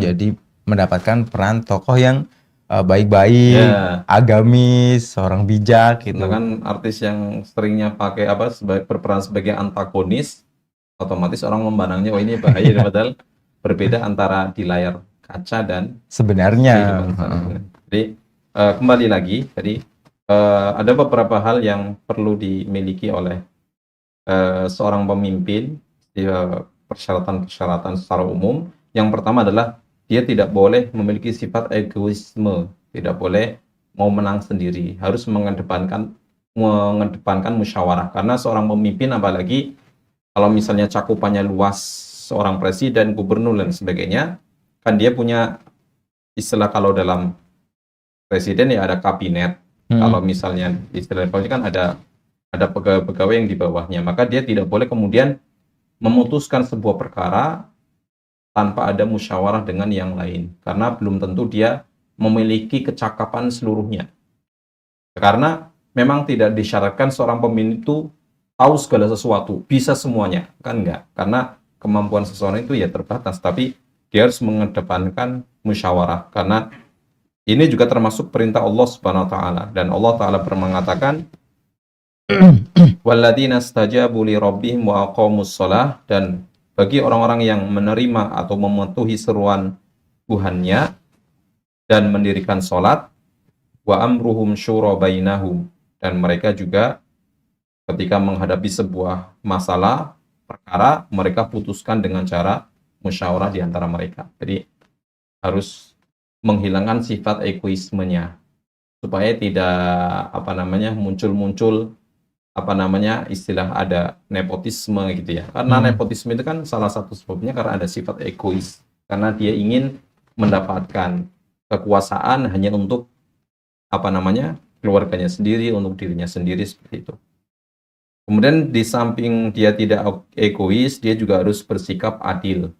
mendapatkan peran tokoh yang baik-baik, agamis, seorang bijak gitu. Nah kan artis yang seringnya pakai berperan sebagai antagonis, otomatis orang memandangnya ini bahaya. Padahal berbeda antara di layar kaca dan sebenarnya. Jadi kembali lagi, jadi ada beberapa hal yang perlu dimiliki oleh seorang pemimpin, persyaratan-persyaratan secara umum. Yang pertama adalah dia tidak boleh memiliki sifat egoisme, tidak boleh mau menang sendiri, harus mengedepankan musyawarah. Karena seorang pemimpin, apalagi kalau misalnya cakupannya luas, seorang presiden, gubernur dan sebagainya, kan dia punya istilah, kalau dalam presiden ya ada kabinet. Kalau misalnya istilah politik kan ada pegawai-pegawai yang di bawahnya, maka dia tidak boleh kemudian memutuskan sebuah perkara tanpa ada musyawarah dengan yang lain, karena belum tentu dia memiliki kecakapan seluruhnya. Karena memang tidak disyaratkan seorang pemimpin itu tahu segala sesuatu, bisa semuanya, kan enggak. Karena kemampuan seseorang itu ya terbatas, tapi dia harus mengedepankan musyawarah, karena ini juga termasuk perintah Allah Subhanahu wa taala, dan Allah taala mengatakan walladzina stajabu li rabbihim wa aqamus shalah, dan bagi orang-orang yang menerima atau mematuhi seruan Tuhannya dan mendirikan salat, wa amruhum syura bainahum, dan mereka juga ketika menghadapi sebuah masalah perkara, mereka putuskan dengan cara musyawarah di antara mereka. Jadi harus menghilangkan sifat egoismenya supaya tidak muncul istilah ada nepotisme gitu ya. Karena nepotisme itu kan salah satu sebabnya karena ada sifat egois, karena dia ingin mendapatkan kekuasaan hanya untuk keluarganya sendiri, untuk dirinya sendiri, seperti itu. Kemudian di samping dia tidak egois, dia juga harus bersikap adil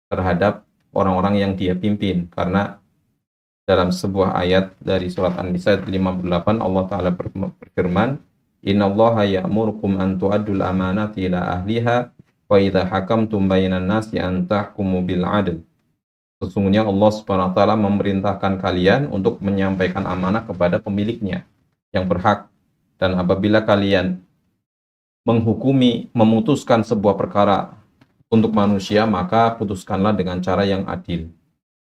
terhadap orang-orang yang dia pimpin, karena dalam sebuah ayat dari surat An-Nisa 58 Allah taala berfirman, innallaha ya'murukum an tu'addul amanati ila ahliha wa idza hakamtum bainan nasi an tahkumu bil 'adl. Sesungguhnya Allah Subhanahu wa taala memerintahkan kalian untuk menyampaikan amanah kepada pemiliknya yang berhak, dan apabila kalian memutuskan sebuah perkara untuk manusia, maka putuskanlah dengan cara yang adil.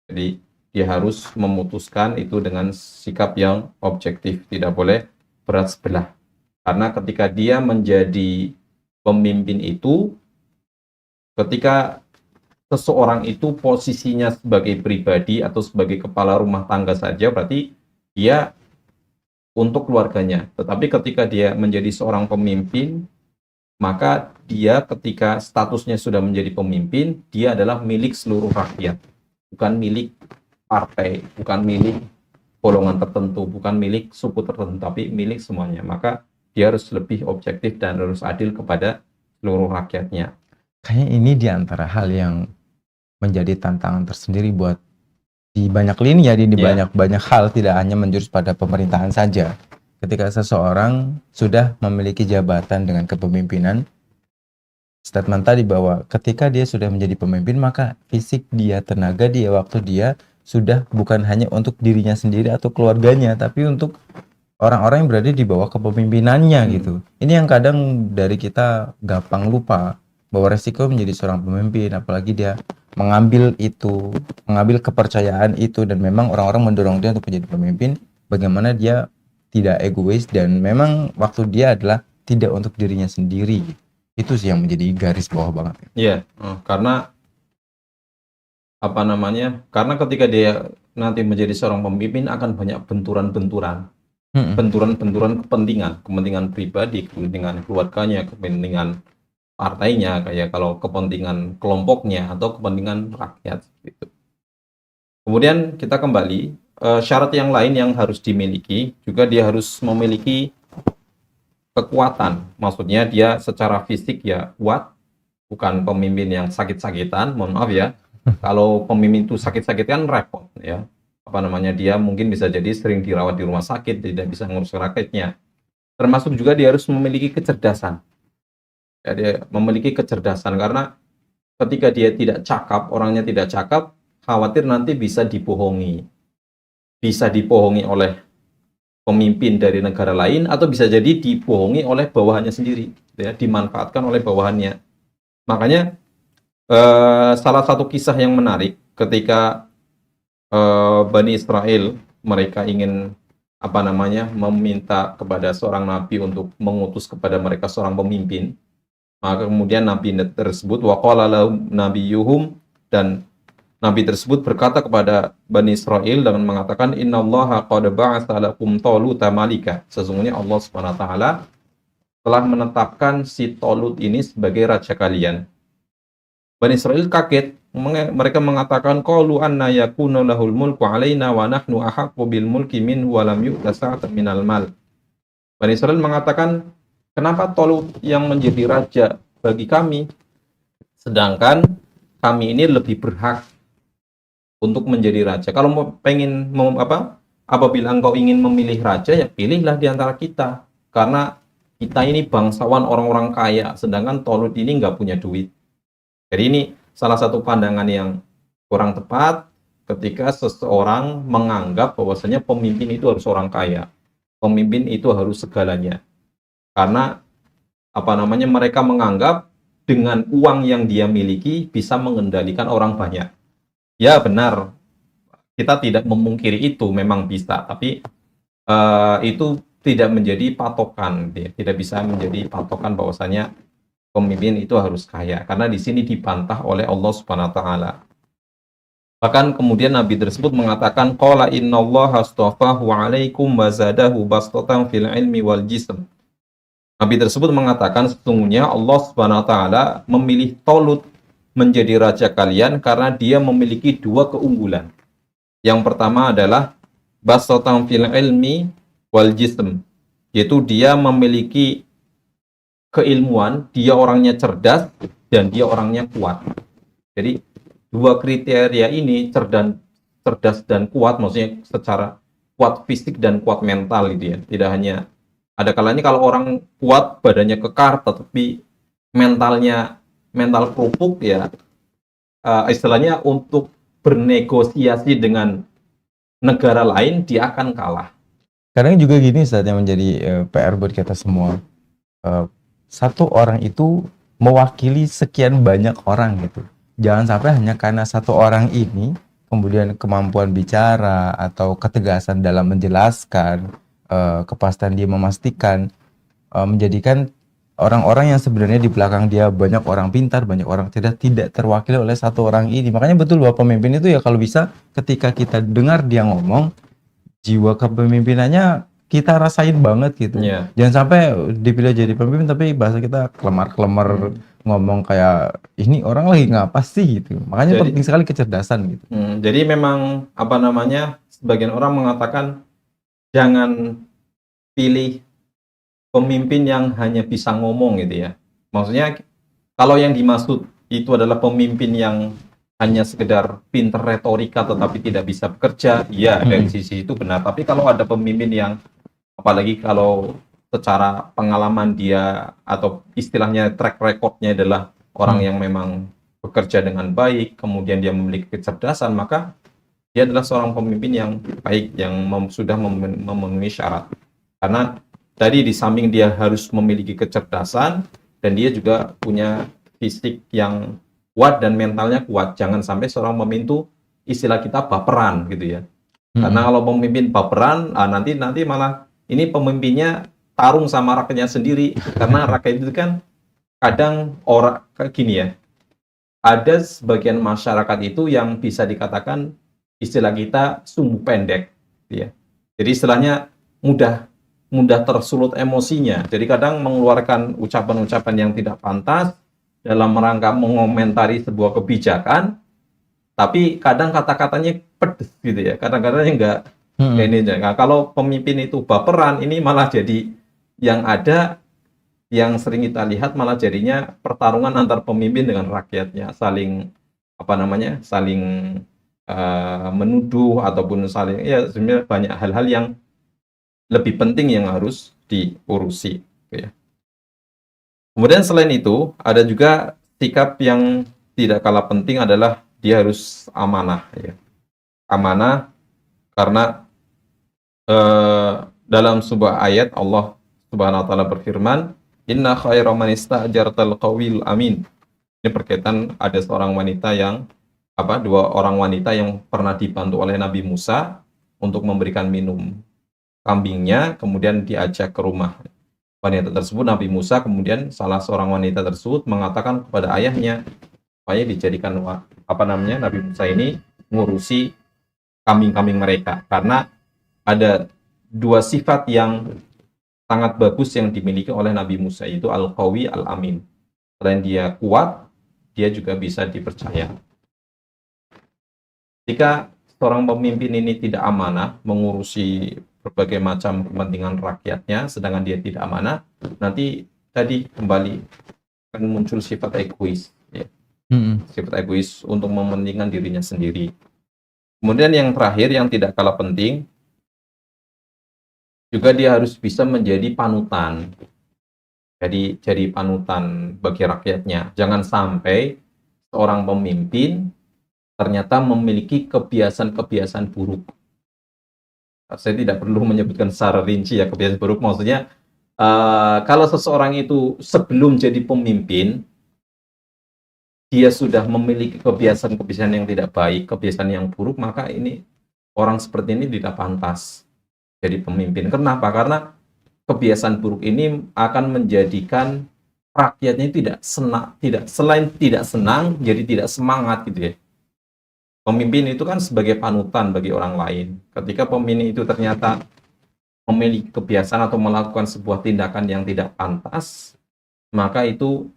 Jadi dia harus memutuskan itu dengan sikap yang objektif, tidak boleh berat sebelah. Karena ketika dia menjadi pemimpin itu, ketika seseorang itu posisinya sebagai pribadi atau sebagai kepala rumah tangga saja, berarti dia untuk keluarganya. Tetapi ketika dia menjadi seorang pemimpin, maka dia ketika statusnya sudah menjadi pemimpin, dia adalah milik seluruh rakyat. Bukan milik partai, bukan milik golongan tertentu, bukan milik suku tertentu, tapi milik semuanya. Maka dia harus lebih objektif dan harus adil kepada seluruh rakyatnya. Kayaknya ini di antara hal yang menjadi tantangan tersendiri buat di banyak lini ya, di Ya. banyak hal, tidak hanya menjurus pada pemerintahan saja. Ketika seseorang sudah memiliki jabatan dengan kepemimpinan, statement tadi bahwa ketika dia sudah menjadi pemimpin, maka fisik dia, tenaga dia, waktu dia sudah bukan hanya untuk dirinya sendiri atau keluarganya, tapi untuk orang-orang yang berada di bawah kepemimpinannya gitu. Ini yang kadang dari kita gampang lupa bahwa resiko menjadi seorang pemimpin, apalagi dia mengambil itu, mengambil kepercayaan itu, dan memang orang-orang mendorong dia untuk menjadi pemimpin, bagaimana dia tidak egois dan memang waktu dia adalah tidak untuk dirinya sendiri. Itu sih yang menjadi garis bawah banget. Iya, karena apa namanya? Karena ketika dia nanti menjadi seorang pemimpin akan banyak benturan-benturan, benturan-benturan kepentingan pribadi, kepentingan keluarganya, kepentingan partainya, kayak kalau kepentingan kelompoknya atau kepentingan rakyat gitu. Kemudian kita kembali, syarat yang lain yang harus dimiliki juga dia harus memiliki kekuatan. Maksudnya dia secara fisik ya kuat, bukan pemimpin yang sakit-sakitan, mohon maaf ya. Kalau pemimpin itu sakit-sakit kan repot ya. Apa namanya, dia mungkin bisa jadi sering dirawat di rumah sakit, tidak bisa ngurus rakyatnya. Termasuk juga dia harus memiliki kecerdasan. Ya, dia memiliki kecerdasan karena ketika dia tidak cakap, orangnya tidak cakap, khawatir nanti bisa dibohongi. Bisa dibohongi oleh pemimpin dari negara lain atau bisa jadi dibohongi oleh bawahannya sendiri, ya, dimanfaatkan oleh bawahannya. Makanya salah satu kisah yang menarik ketika Bani Israel mereka ingin apa namanya meminta kepada seorang nabi untuk mengutus kepada mereka seorang pemimpin, maka kemudian nabi tersebut waqala lahum nabiyuhum, dan nabi tersebut berkata kepada Bani Israel dengan mengatakan innallaha qad ba'atsa lakum taluta malika, sesungguhnya Allah Subhanahu wa taala telah menetapkan si Talut ini sebagai raja kalian. Bani Israel kaget, mereka mengatakan qalu anna yakunu lahul mulku alaina wa nahnu ahaqqu bil mulki minhu wa lam yu'ta sa'atan minal mal. Bani Israel mengatakan, kenapa Talut yang menjadi raja bagi kami, sedangkan kami ini lebih berhak untuk menjadi raja. Kalau apabila engkau ingin memilih raja, ya pilihlah di antara kita, karena kita ini bangsawan orang-orang kaya, sedangkan Talut ini nggak punya duit. Jadi ini salah satu pandangan yang kurang tepat ketika seseorang menganggap bahwasanya pemimpin itu harus orang kaya, pemimpin itu harus segalanya, karena apa namanya, mereka menganggap dengan uang yang dia miliki bisa mengendalikan orang banyak. Ya benar, kita tidak memungkiri itu, memang bisa, tapi itu tidak menjadi patokan, tidak bisa menjadi patokan bahwasanya pemimpin itu harus kaya, karena di sini dibantah oleh Allah Subhanahu wa taala. Bahkan kemudian nabi tersebut mengatakan qala innallaha astafahu 'alaikum wa zadahu bastatan fil ilmi wal jism. Nabi tersebut mengatakan sesungguhnya Allah Subhanahu wa taala memilih Talut menjadi raja kalian karena dia memiliki dua keunggulan. Yang pertama adalah bastatan fil ilmi wal jism, yaitu dia memiliki keilmuan, dia orangnya cerdas dan dia orangnya kuat. Jadi dua kriteria ini, cerdas dan kuat, maksudnya secara kuat fisik dan kuat mental gitu ya. Tidak hanya, ada kalanya kalau orang kuat badannya kekar tetapi mental kerupuk ya, istilahnya untuk bernegosiasi dengan negara lain dia akan kalah. Kadang juga gini saat yang menjadi PR buat kita semua. Satu orang itu mewakili sekian banyak orang gitu. Jangan sampai hanya karena satu orang ini kemudian kemampuan bicara atau ketegasan dalam menjelaskan, kepastian dia memastikan, menjadikan orang-orang yang sebenarnya di belakang dia banyak orang pintar, banyak orang tidak terwakili oleh satu orang ini. Makanya betul bahwa pemimpin itu ya kalau bisa ketika kita dengar dia ngomong, jiwa kepemimpinannya kita rasain banget gitu. Yeah. Jangan sampai dipilih jadi pemimpin tapi bahasa kita kelemar-kelemar, ngomong kayak ini orang lagi ngapa sih gitu. Makanya penting sekali kecerdasan gitu. Jadi memang apa namanya, sebagian orang mengatakan jangan pilih pemimpin yang hanya bisa ngomong gitu ya. Maksudnya kalau yang dimaksud itu adalah pemimpin yang hanya sekedar pinter retorika tetapi tidak bisa bekerja, ya dari sisi itu benar. Tapi kalau ada pemimpin yang apalagi kalau secara pengalaman dia atau istilahnya track recordnya adalah orang yang memang bekerja dengan baik, kemudian dia memiliki kecerdasan, maka dia adalah seorang pemimpin yang baik, yang sudah memenuhi syarat. Karena tadi di samping dia harus memiliki kecerdasan, dan dia juga punya fisik yang kuat dan mentalnya kuat. Jangan sampai seorang pemimpin itu istilah kita baperan gitu ya. Karena kalau pemimpin baperan, nanti malah ini pemimpinnya tarung sama rakyatnya sendiri. Karena rakyat itu kan kadang orang kayak gini ya. Ada sebagian masyarakat itu yang bisa dikatakan istilah kita sumbu pendek, ya. Jadi istilahnya mudah tersulut emosinya. Jadi kadang mengeluarkan ucapan-ucapan yang tidak pantas dalam rangka mengomentari sebuah kebijakan, tapi kadang kata-katanya pedes gitu ya. Kadang-kadang enggak ini. Nah, kalau pemimpin itu baperan, ini malah jadi yang ada yang sering kita lihat malah jadinya pertarungan antar pemimpin dengan rakyatnya, saling saling menuduh ataupun saling ya sebenarnya banyak hal-hal yang lebih penting yang harus diurusi gitu ya. Kemudian selain itu ada juga sikap yang tidak kalah penting adalah dia harus amanah ya. Amanah karena dalam sebuah ayat Allah Subhanahu wa taala berfirman, "Inna khaira man ista'jartal qawiyul amin." Ini berkaitan ada seorang wanita yang dua orang wanita yang pernah dibantu oleh Nabi Musa untuk memberikan minum kambingnya, kemudian diajak ke rumah wanita tersebut. Nabi Musa kemudian salah seorang wanita tersebut mengatakan kepada ayahnya supaya dijadikan Nabi Musa ini ngurusi kambing-kambing mereka, karena ada dua sifat yang sangat bagus yang dimiliki oleh Nabi Musa, itu al-qawi al-amin. Selain dia kuat, dia juga bisa dipercaya. Jika seorang pemimpin ini tidak amanah mengurusi berbagai macam kepentingan rakyatnya, sedangkan dia tidak amanah, nanti tadi kembali akan muncul sifat egois, ya. Sifat egois untuk mementingkan dirinya sendiri. Kemudian yang terakhir yang tidak kalah penting, juga dia harus bisa menjadi panutan. Jadi panutan bagi rakyatnya. Jangan sampai seorang pemimpin ternyata memiliki kebiasaan-kebiasaan buruk. Saya tidak perlu menyebutkan secara rinci ya kebiasaan buruk. Maksudnya kalau seseorang itu sebelum jadi pemimpin dia sudah memiliki kebiasaan-kebiasaan yang tidak baik, kebiasaan yang buruk, maka ini orang seperti ini tidak pantas jadi pemimpin. Kenapa? Karena kebiasaan buruk ini akan menjadikan rakyatnya selain tidak senang, jadi tidak semangat gitu ya. Pemimpin itu kan sebagai panutan bagi orang lain. Ketika pemimpin itu ternyata memiliki kebiasaan atau melakukan sebuah tindakan yang tidak pantas, maka itu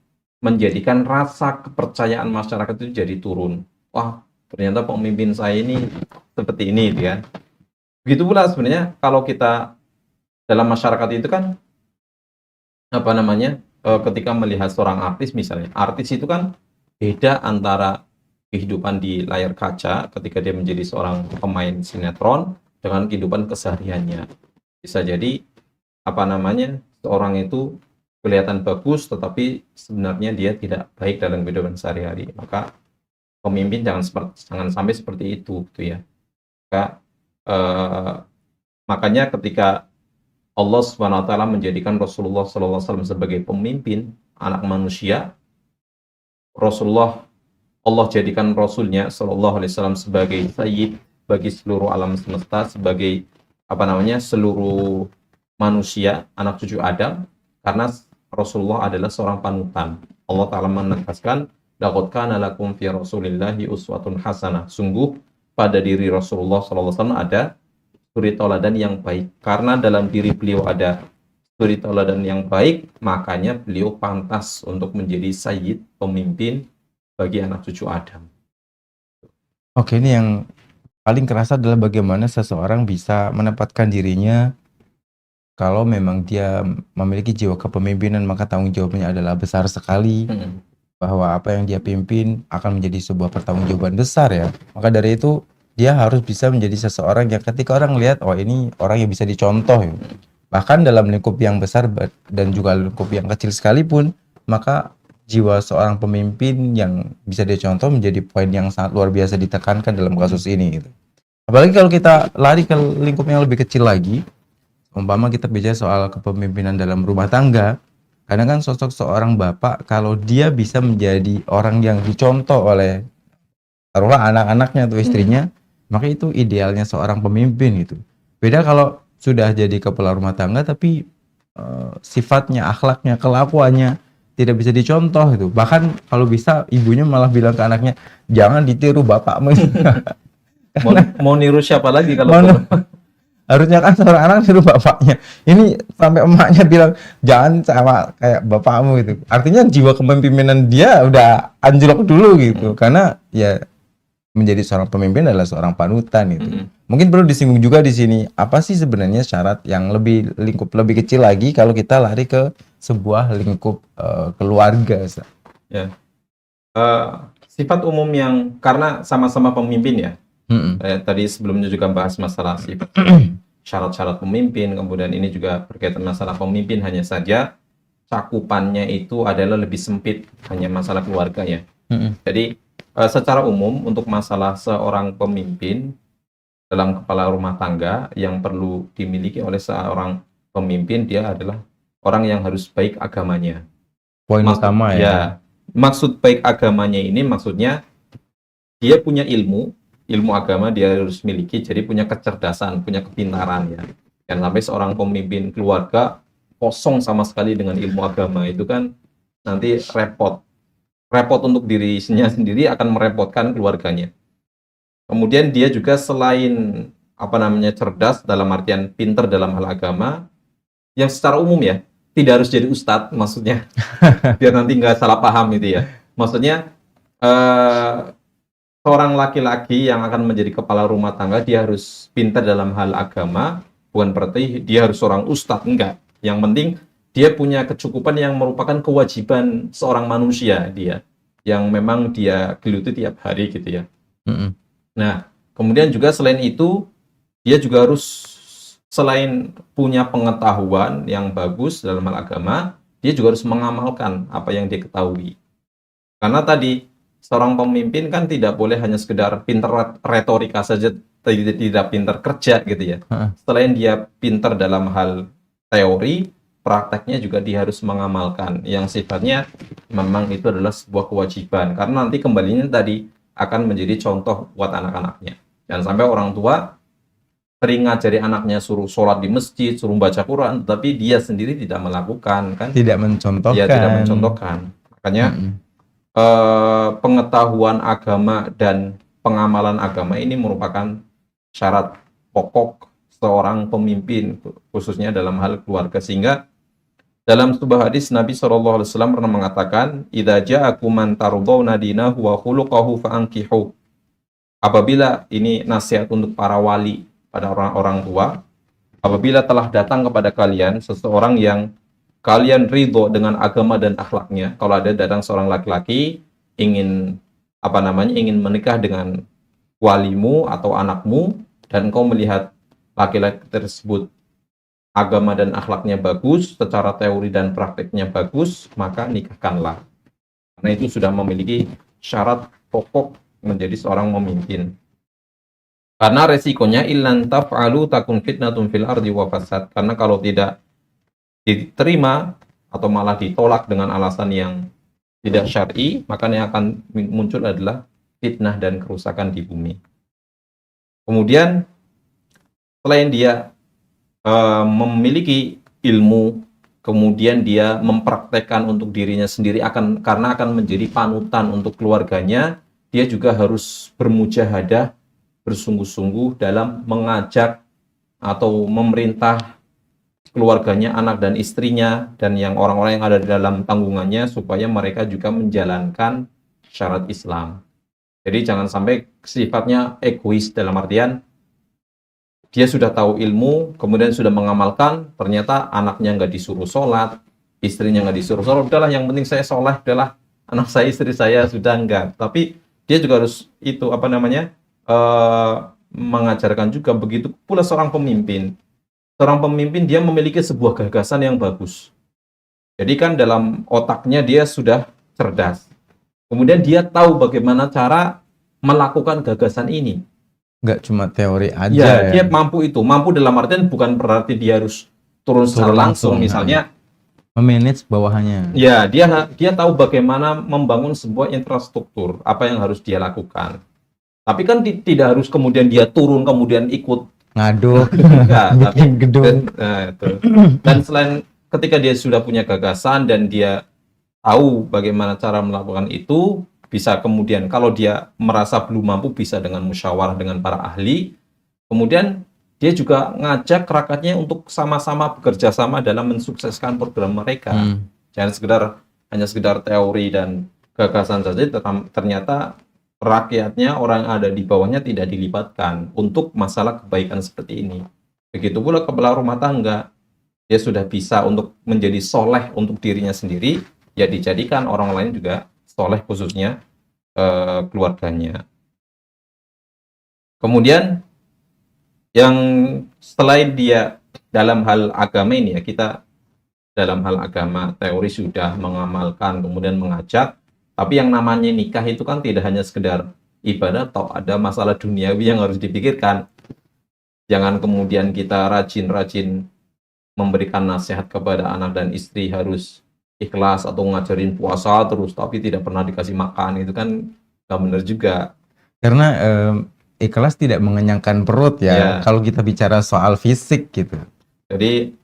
menjadikan rasa kepercayaan masyarakat itu jadi turun. Wah, ternyata pemimpin saya ini seperti ini gitu kan. Begitu pula sebenarnya kalau kita dalam masyarakat itu kan ketika melihat seorang artis misalnya, artis itu kan beda antara kehidupan di layar kaca ketika dia menjadi seorang pemain sinetron dengan kehidupan kesehariannya. Bisa jadi seorang itu kelihatan bagus tetapi sebenarnya dia tidak baik dalam kehidupan sehari-hari. Maka pemimpin jangan sampai seperti itu gitu ya. Makanya ketika Allah Subhanahu wa taala menjadikan Rasulullah sallallahu alaihi wasallam sebagai pemimpin anak manusia, Allah jadikan Rasulnya sallallahu alaihi wasallam sebagai sayyid bagi seluruh alam semesta, sebagai seluruh manusia, anak cucu Adam, karena Rasulullah adalah seorang panutan. Allah taala menegaskan, laqad kana lakum fi Rasulillahi uswatun hasanah. Sungguh pada diri Rasulullah sallallahu alaihi wasallam ada suri tauladan yang baik. Karena dalam diri beliau ada suri tauladan yang baik, makanya beliau pantas untuk menjadi sayyid, pemimpin bagi anak cucu Adam. Oke, ini yang paling kerasa adalah bagaimana seseorang bisa menempatkan dirinya kalau memang dia memiliki jiwa kepemimpinan, maka tanggung jawabnya adalah besar sekali, bahwa apa yang dia pimpin akan menjadi sebuah pertanggungjawaban besar ya. Maka dari itu dia harus bisa menjadi seseorang yang ketika orang lihat, oh ini orang yang bisa dicontoh ya. Bahkan dalam lingkup yang besar dan juga lingkup yang kecil sekalipun, maka jiwa seorang pemimpin yang bisa dicontoh menjadi poin yang sangat luar biasa ditekankan dalam kasus ini gitu. Apalagi kalau kita lari ke lingkup yang lebih kecil lagi, umpama kita bicara soal kepemimpinan dalam rumah tangga, kadang kan sosok seorang bapak kalau dia bisa menjadi orang yang dicontoh oleh taruhlah anak-anaknya atau istrinya, maka itu idealnya seorang pemimpin itu. Beda kalau sudah jadi kepala rumah tangga tapi sifatnya, akhlaknya, kelakuannya tidak bisa dicontoh itu. Bahkan kalau bisa ibunya malah bilang ke anaknya, jangan ditiru bapakmu. Mau niru siapa lagi kalau Mana? Harusnya kan seorang anak niru bapaknya. Ini sampai emaknya bilang jangan sama kayak bapakmu gitu. Artinya jiwa kepemimpinan dia udah anjlok dulu gitu. Karena ya menjadi seorang pemimpin adalah seorang panutan gitu. Mungkin perlu disinggung juga di sini apa sih sebenarnya syarat yang lebih lingkup lebih kecil lagi kalau kita lari ke sebuah lingkup keluarga. Ya. Sifat umum yang karena sama-sama pemimpin ya. Tadi sebelumnya juga bahas masalah sifat syarat-syarat pemimpin, kemudian ini juga berkaitan masalah pemimpin, hanya saja cakupannya itu adalah lebih sempit, hanya masalah keluarga ya. Jadi secara umum untuk masalah seorang pemimpin dalam kepala rumah tangga yang perlu dimiliki oleh seorang pemimpin, dia adalah orang yang harus baik agamanya. Poin utama ya. Maksud baik agamanya ini maksudnya dia punya ilmu agama dia harus miliki, jadi punya kecerdasan, punya kepintaran ya. Dan sampai seorang pemimpin keluarga kosong sama sekali dengan ilmu agama itu kan nanti repot untuk dirinya sendiri, akan merepotkan keluarganya. Kemudian dia juga selain cerdas dalam artian pinter dalam hal agama, yang secara umum ya, tidak harus jadi ustadz maksudnya, biar nanti nggak salah paham itu ya. Maksudnya seorang laki-laki yang akan menjadi kepala rumah tangga, dia harus pintar dalam hal agama, bukan berarti dia harus seorang ustadz, enggak. Yang penting dia punya kecukupan yang merupakan kewajiban seorang manusia dia, yang memang dia geluti tiap hari gitu ya. Nah, kemudian juga selain itu, dia juga harus selain punya pengetahuan yang bagus dalam hal agama, dia juga harus mengamalkan apa yang dia ketahui. Karena tadi seorang pemimpin kan tidak boleh hanya sekedar pintar retorika saja, tidak pintar kerja gitu ya. Selain dia pintar dalam hal teori, prakteknya juga dia harus mengamalkan, yang sifatnya memang itu adalah sebuah kewajiban. Karena nanti kembalinya tadi akan menjadi contoh buat anak-anaknya. Dan sampai orang tua sering ngajari anaknya suruh sholat di masjid, suruh baca Quran, tapi dia sendiri tidak melakukan kan? Tidak mencontohkan. Ya, tidak mencontohkan. Makanya pengetahuan agama dan pengamalan agama ini merupakan syarat pokok seorang pemimpin, khususnya dalam hal keluarga. Sehingga dalam sebuah hadis Nabi SAW pernah mengatakan, "Idza ja'akum man tardawna dinahu wa khuluquhu fa'ankihu." Apabila, ini nasihat untuk para wali, pada orang-orang tua, apabila telah datang kepada kalian seseorang yang kalian ridho dengan agama dan akhlaknya. Kalau ada datang seorang laki-laki ingin ingin menikah dengan walimu atau anakmu, dan kau melihat laki-laki tersebut agama dan akhlaknya bagus, secara teori dan prakteknya bagus, maka nikahkanlah. Karena itu sudah memiliki syarat pokok menjadi seorang pemimpin. Karena resikonya illan taf'alu takun fitnatun fil ardi wa fasad. Karena kalau tidak diterima atau malah ditolak dengan alasan yang tidak syar'i, maka yang akan muncul adalah fitnah dan kerusakan di bumi. Kemudian selain dia memiliki ilmu, kemudian dia mempraktekkan untuk dirinya sendiri, karena akan menjadi panutan untuk keluarganya, dia juga harus bermujahadah, bersungguh-sungguh dalam mengajak atau memerintah keluarganya, anak dan istrinya, dan yang orang-orang yang ada di dalam tanggungannya, supaya mereka juga menjalankan syarat Islam. Jadi jangan sampai sifatnya egois dalam artian dia sudah tahu ilmu, kemudian sudah mengamalkan, ternyata anaknya nggak disuruh sholat, istrinya nggak disuruh sholat, udahlah yang penting saya sholat, udahlah anak saya, istri saya sudah enggak. Tapi dia juga harus itu apa namanya eh, mengajarkan juga begitu pula seorang pemimpin. Seorang pemimpin dia memiliki sebuah gagasan yang bagus. Jadi kan dalam otaknya dia sudah cerdas. Kemudian dia tahu bagaimana cara melakukan gagasan ini. Nggak cuma teori aja Ya, ya. dia mampu itu. Mampu dalam artian bukan berarti dia harus turun secara Turun langsung. langsung, Misalnya, Memanage bawahannya. ya dia tahu bagaimana membangun sebuah infrastruktur, apa yang harus dia lakukan. Tapi kan tidak harus kemudian dia turun kemudian ikut Ngaduk, enggak, tapi bikin gedung. dan selain ketika dia sudah punya gagasan dan dia tahu bagaimana cara melakukan itu, bisa kemudian kalau dia merasa belum mampu bisa dengan musyawarah dengan para ahli. Kemudian dia juga ngajak rakyatnya untuk sama-sama bekerja sama dalam mensukseskan program mereka. Jangan hanya sekedar teori dan gagasan saja, ternyata rakyatnya, orang yang ada di bawahnya tidak dilibatkan untuk masalah kebaikan seperti ini. Begitu pula kepala rumah tangga, dia sudah bisa untuk menjadi soleh untuk dirinya sendiri, ya dijadikan orang lain juga soleh, khususnya keluarganya. Kemudian yang selain dia dalam hal agama ini ya, kita dalam hal agama teori sudah mengamalkan, kemudian mengajak, tapi yang namanya nikah itu kan tidak hanya sekedar ibadah, atau ada masalah duniawi yang harus dipikirkan. Jangan kemudian kita rajin-rajin memberikan nasihat kepada anak dan istri harus ikhlas atau ngajarin puasa terus tapi tidak pernah dikasih makan, itu kan nggak benar juga. Karena ikhlas tidak mengenyangkan perut ya. Ya. Kalau kita bicara soal fisik gitu. Jadi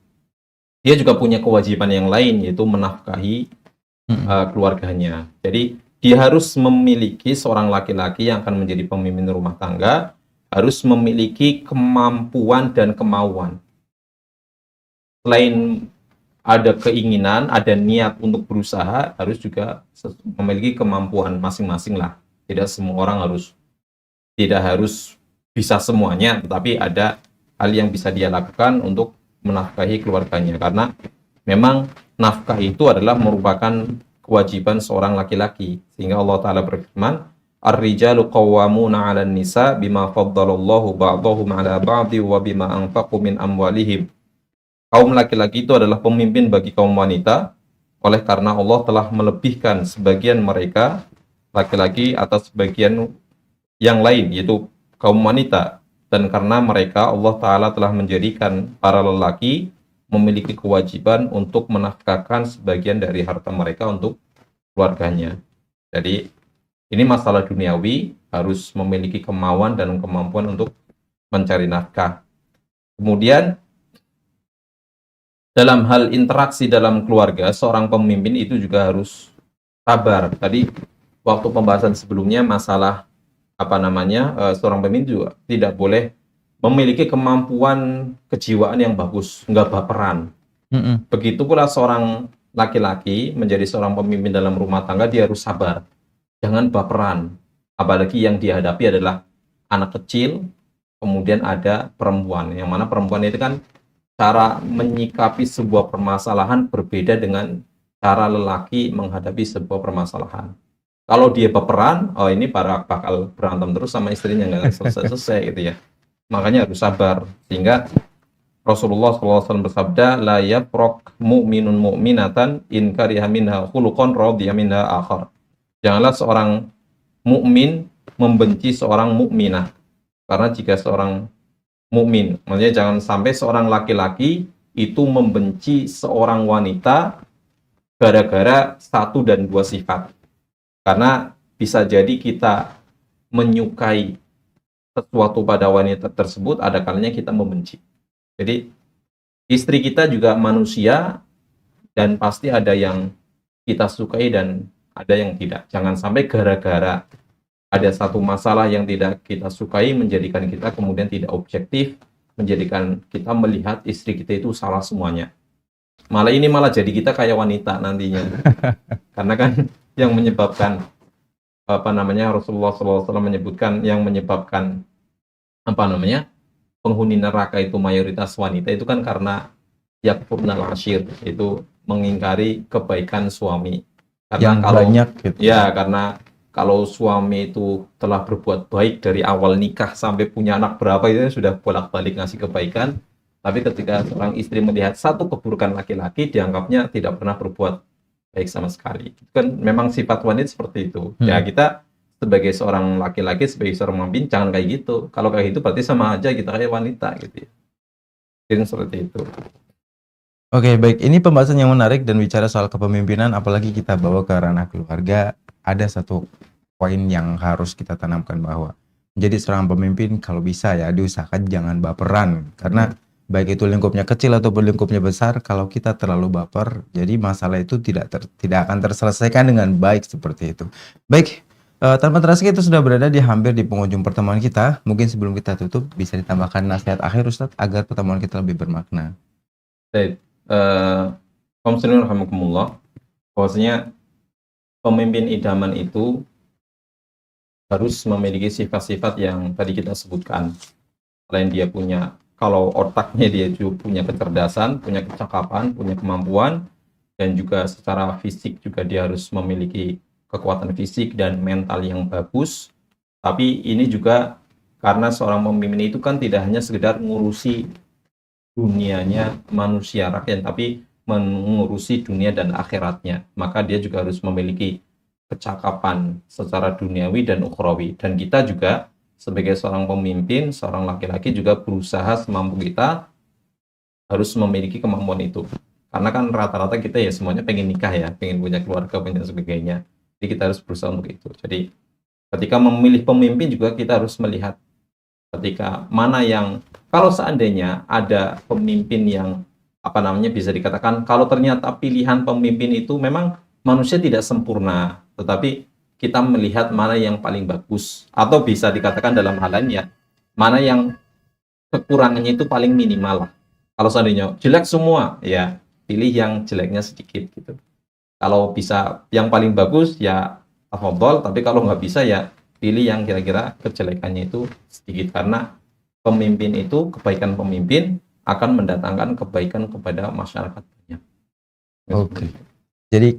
dia juga punya kewajiban yang lain, yaitu menafkahi keluarganya. Jadi dia harus memiliki, seorang laki-laki yang akan menjadi pemimpin rumah tangga harus memiliki kemampuan dan kemauan. Selain ada keinginan, ada niat untuk berusaha, harus juga memiliki kemampuan masing-masing lah. Tidak semua orang tidak harus bisa semuanya, tetapi ada hal yang bisa dia lakukan untuk menafkahi keluarganya. Karena memang nafkah itu adalah merupakan kewajiban seorang laki-laki. Sehingga Allah Ta'ala berfirman, Ar-rijalu qawwamuna 'alan nisa bima faddalallahu ba'dahum 'ala ba'di wa bima anfaqu min amwalihim. Kaum laki-laki itu adalah pemimpin bagi kaum wanita, oleh karena Allah telah melebihkan sebagian mereka laki-laki atas sebagian yang lain, yaitu kaum wanita. Dan karena mereka, Allah Ta'ala telah menjadikan para lelaki memiliki kewajiban untuk menafkahkan sebagian dari harta mereka untuk keluarganya. Jadi ini masalah duniawi, harus memiliki kemauan dan kemampuan untuk mencari nafkah. Kemudian dalam hal interaksi dalam keluarga, seorang pemimpin itu juga harus sabar. Tadi waktu pembahasan sebelumnya masalah seorang pemimpin juga tidak boleh memiliki kemampuan kejiwaan yang bagus, nggak baperan. Begitu pula seorang laki-laki menjadi seorang pemimpin dalam rumah tangga, dia harus sabar, jangan baperan. Apalagi yang dihadapi adalah anak kecil, kemudian ada perempuan, yang mana perempuan itu kan cara menyikapi sebuah permasalahan berbeda dengan cara lelaki menghadapi sebuah permasalahan. Kalau dia baperan, oh ini bakal berantem terus sama istrinya, nggak selesai-selesai gitu ya. Makanya harus sabar. Sehingga Rasulullah SAW bersabda, la yaprok mu'minun mu'minatan in kariha minha khuluqan radiya minha akhar. Janganlah seorang mukmin membenci seorang mukminah. Karena jika seorang mukmin, maksudnya jangan sampai seorang laki-laki itu membenci seorang wanita gara-gara satu dan dua sifat. Karena bisa jadi kita menyukai sesuatu pada wanita tersebut, ada kalanya kita membenci. Jadi istri kita juga manusia, dan pasti ada yang kita sukai dan ada yang tidak. Jangan sampai gara-gara ada satu masalah yang tidak kita sukai menjadikan kita kemudian tidak objektif, menjadikan kita melihat istri kita itu salah semuanya. Malah jadi kita kayak wanita nantinya. Karena kan yang menyebabkan Rasulullah SAW menyebutkan yang menyebabkan penghuni neraka itu mayoritas wanita itu kan karena yakfurnal ashir, itu mengingkari kebaikan suami. Karena Yang kalau banyak gitu. ya karena kalau suami itu telah berbuat baik dari awal nikah sampai punya anak berapa itu sudah bolak-balik ngasih kebaikan, tapi ketika seorang istri melihat satu keburukan laki-laki dianggapnya tidak pernah berbuat baik sama sekali. Itu kan memang sifat wanita seperti itu. Ya kita sebagai seorang laki-laki, sebagai seorang pemimpin jangan kayak gitu. Kalau kayak gitu berarti sama aja kita kayak wanita gitu ya. Jadi seperti itu. Oke, baik. Ini pembahasan yang menarik dan bicara soal kepemimpinan, apalagi kita bawa ke ranah keluarga, ada satu poin yang harus kita tanamkan bahwa menjadi seorang pemimpin kalau bisa ya diusahakan jangan baperan. Karena baik itu lingkupnya kecil ataupun lingkupnya besar, kalau kita terlalu baper, jadi masalah itu tidak akan terselesaikan dengan baik seperti itu. Baik, tanpa terasa kita sudah berada hampir di penghujung pertemuan kita. Mungkin sebelum kita tutup, bisa ditambahkan nasihat akhir Ustadz agar pertemuan kita lebih bermakna. Baik. Kaum muslimin rahimakumullah, bahwasanya pemimpin idaman itu harus memiliki sifat-sifat yang tadi kita sebutkan. Selain dia punya, kalau otaknya dia juga punya kecerdasan, punya kecakapan, punya kemampuan, dan juga secara fisik juga dia harus memiliki kekuatan fisik dan mental yang bagus. Tapi ini juga karena seorang pemimpin itu kan tidak hanya sekedar mengurusi dunianya manusia rakyat, tapi mengurusi dunia dan akhiratnya. Maka dia juga harus memiliki kecakapan secara duniawi dan ukhrawi. Dan kita juga sebagai seorang pemimpin, seorang laki-laki juga berusaha semampu kita harus memiliki kemampuan itu. Karena kan rata-rata kita ya semuanya pengen nikah ya, pengen punya keluarga, punya sebagainya. Jadi kita harus berusaha untuk itu. Jadi ketika memilih pemimpin juga kita harus melihat ketika mana yang, kalau seandainya ada pemimpin yang bisa dikatakan kalau ternyata pilihan pemimpin itu memang manusia tidak sempurna, tetapi kita melihat mana yang paling bagus, atau bisa dikatakan dalam hal lain ya mana yang kekurangannya itu paling minimal lah. Kalau seandainya jelek semua ya pilih yang jeleknya sedikit gitu. Kalau bisa yang paling bagus ya tafadhol, tapi kalau nggak bisa ya pilih yang kira-kira kejelekannya itu sedikit, karena pemimpin itu, kebaikan pemimpin akan mendatangkan kebaikan kepada masyarakat banyak. Oke. Jadi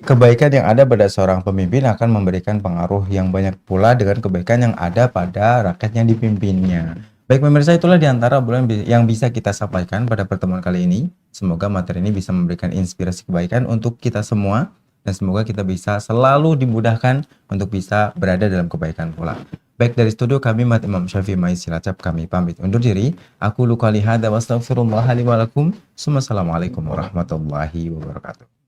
kebaikan yang ada pada seorang pemimpin akan memberikan pengaruh yang banyak pula dengan kebaikan yang ada pada rakyat yang dipimpinnya. Baik pemirsa, itulah diantara obrolan yang bisa kita sampaikan pada pertemuan kali ini. Semoga materi ini bisa memberikan inspirasi kebaikan untuk kita semua. Dan semoga kita bisa selalu dimudahkan untuk bisa berada dalam kebaikan pula. Baik dari studio kami Mat Imam Syafi'i Maiz Cilacap, kami pamit undur diri. Aku Lukali Hada wa astaghfirullah li wa lakum. Assalamualaikum warahmatullahi wabarakatuh.